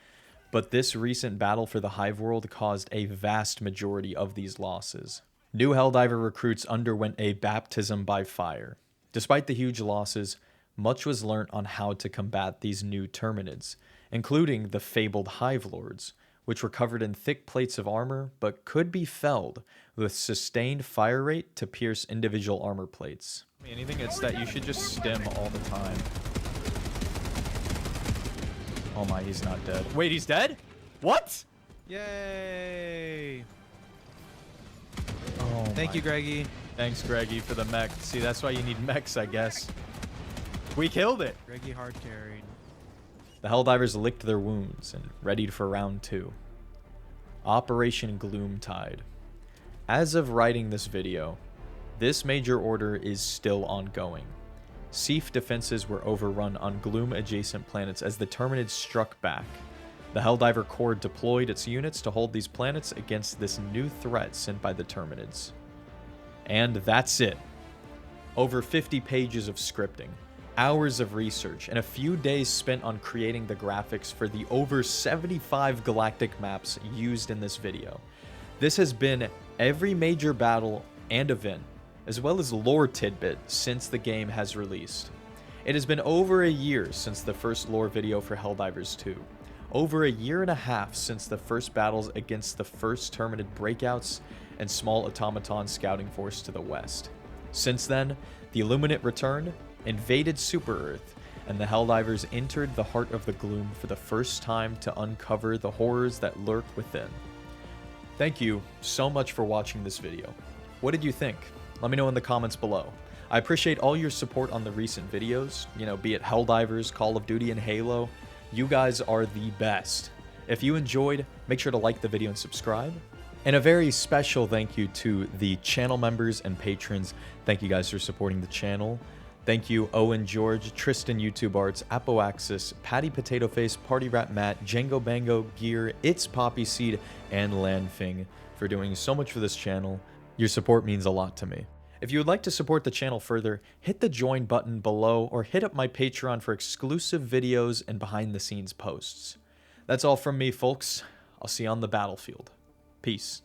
but this recent battle for the Hive World caused a vast majority of these losses. New Helldiver recruits underwent a baptism by fire. Despite the huge losses, much was learnt on how to combat these new Terminids, including the fabled Hive Lords, which were covered in thick plates of armor but could be felled with sustained fire rate to pierce individual armor plates. Anything, it's that you should just stim all the time. Oh my, he's not dead. Wait, he's dead? What? Yay! Oh Thank you, Greggy. Thanks, Greggy, for the mech. See, that's why you need mechs, I guess. We killed it! Greggy hard carried. The Helldivers licked their wounds and readied for round 2. Operation Gloomtide. As of writing this video, this major order is still ongoing. Seaf defenses were overrun on Gloom-adjacent planets as the Terminids struck back. The Helldiver Corps deployed its units to hold these planets against this new threat sent by the Terminids. And that's it. Over 50 pages of scripting, hours of research, and a few days spent on creating the graphics for the over 75 galactic maps used in this video. This has been every major battle and event, as well as lore tidbit since the game has released. It has been over a year since the first lore video for Helldivers 2. Over a year and a half since the first battles against the first Terminid breakouts and small automaton scouting force to the west. Since then, the Illuminate returned, invaded Super-Earth, and the Helldivers entered the heart of the gloom for the first time to uncover the horrors that lurk within. Thank you so much for watching this video. What did you think? Let me know in the comments below. I appreciate all your support on the recent videos, be it Helldivers, Call of Duty, and Halo. You guys are the best. If you enjoyed, make sure to like the video and subscribe. And a very special thank you to the channel members and patrons. Thank you guys for supporting the channel. Thank you, Owen George, Tristan YouTube Arts, Apoaxis, Patty Potato Face, Party Rat Matt, Django Bango, Gear, It's Poppy Seed, and Landfing for doing so much for this channel. Your support means a lot to me. If you would like to support the channel further, hit the join button below or hit up my Patreon for exclusive videos and behind the scenes posts. That's all from me, folks. I'll see you on the battlefield. Peace.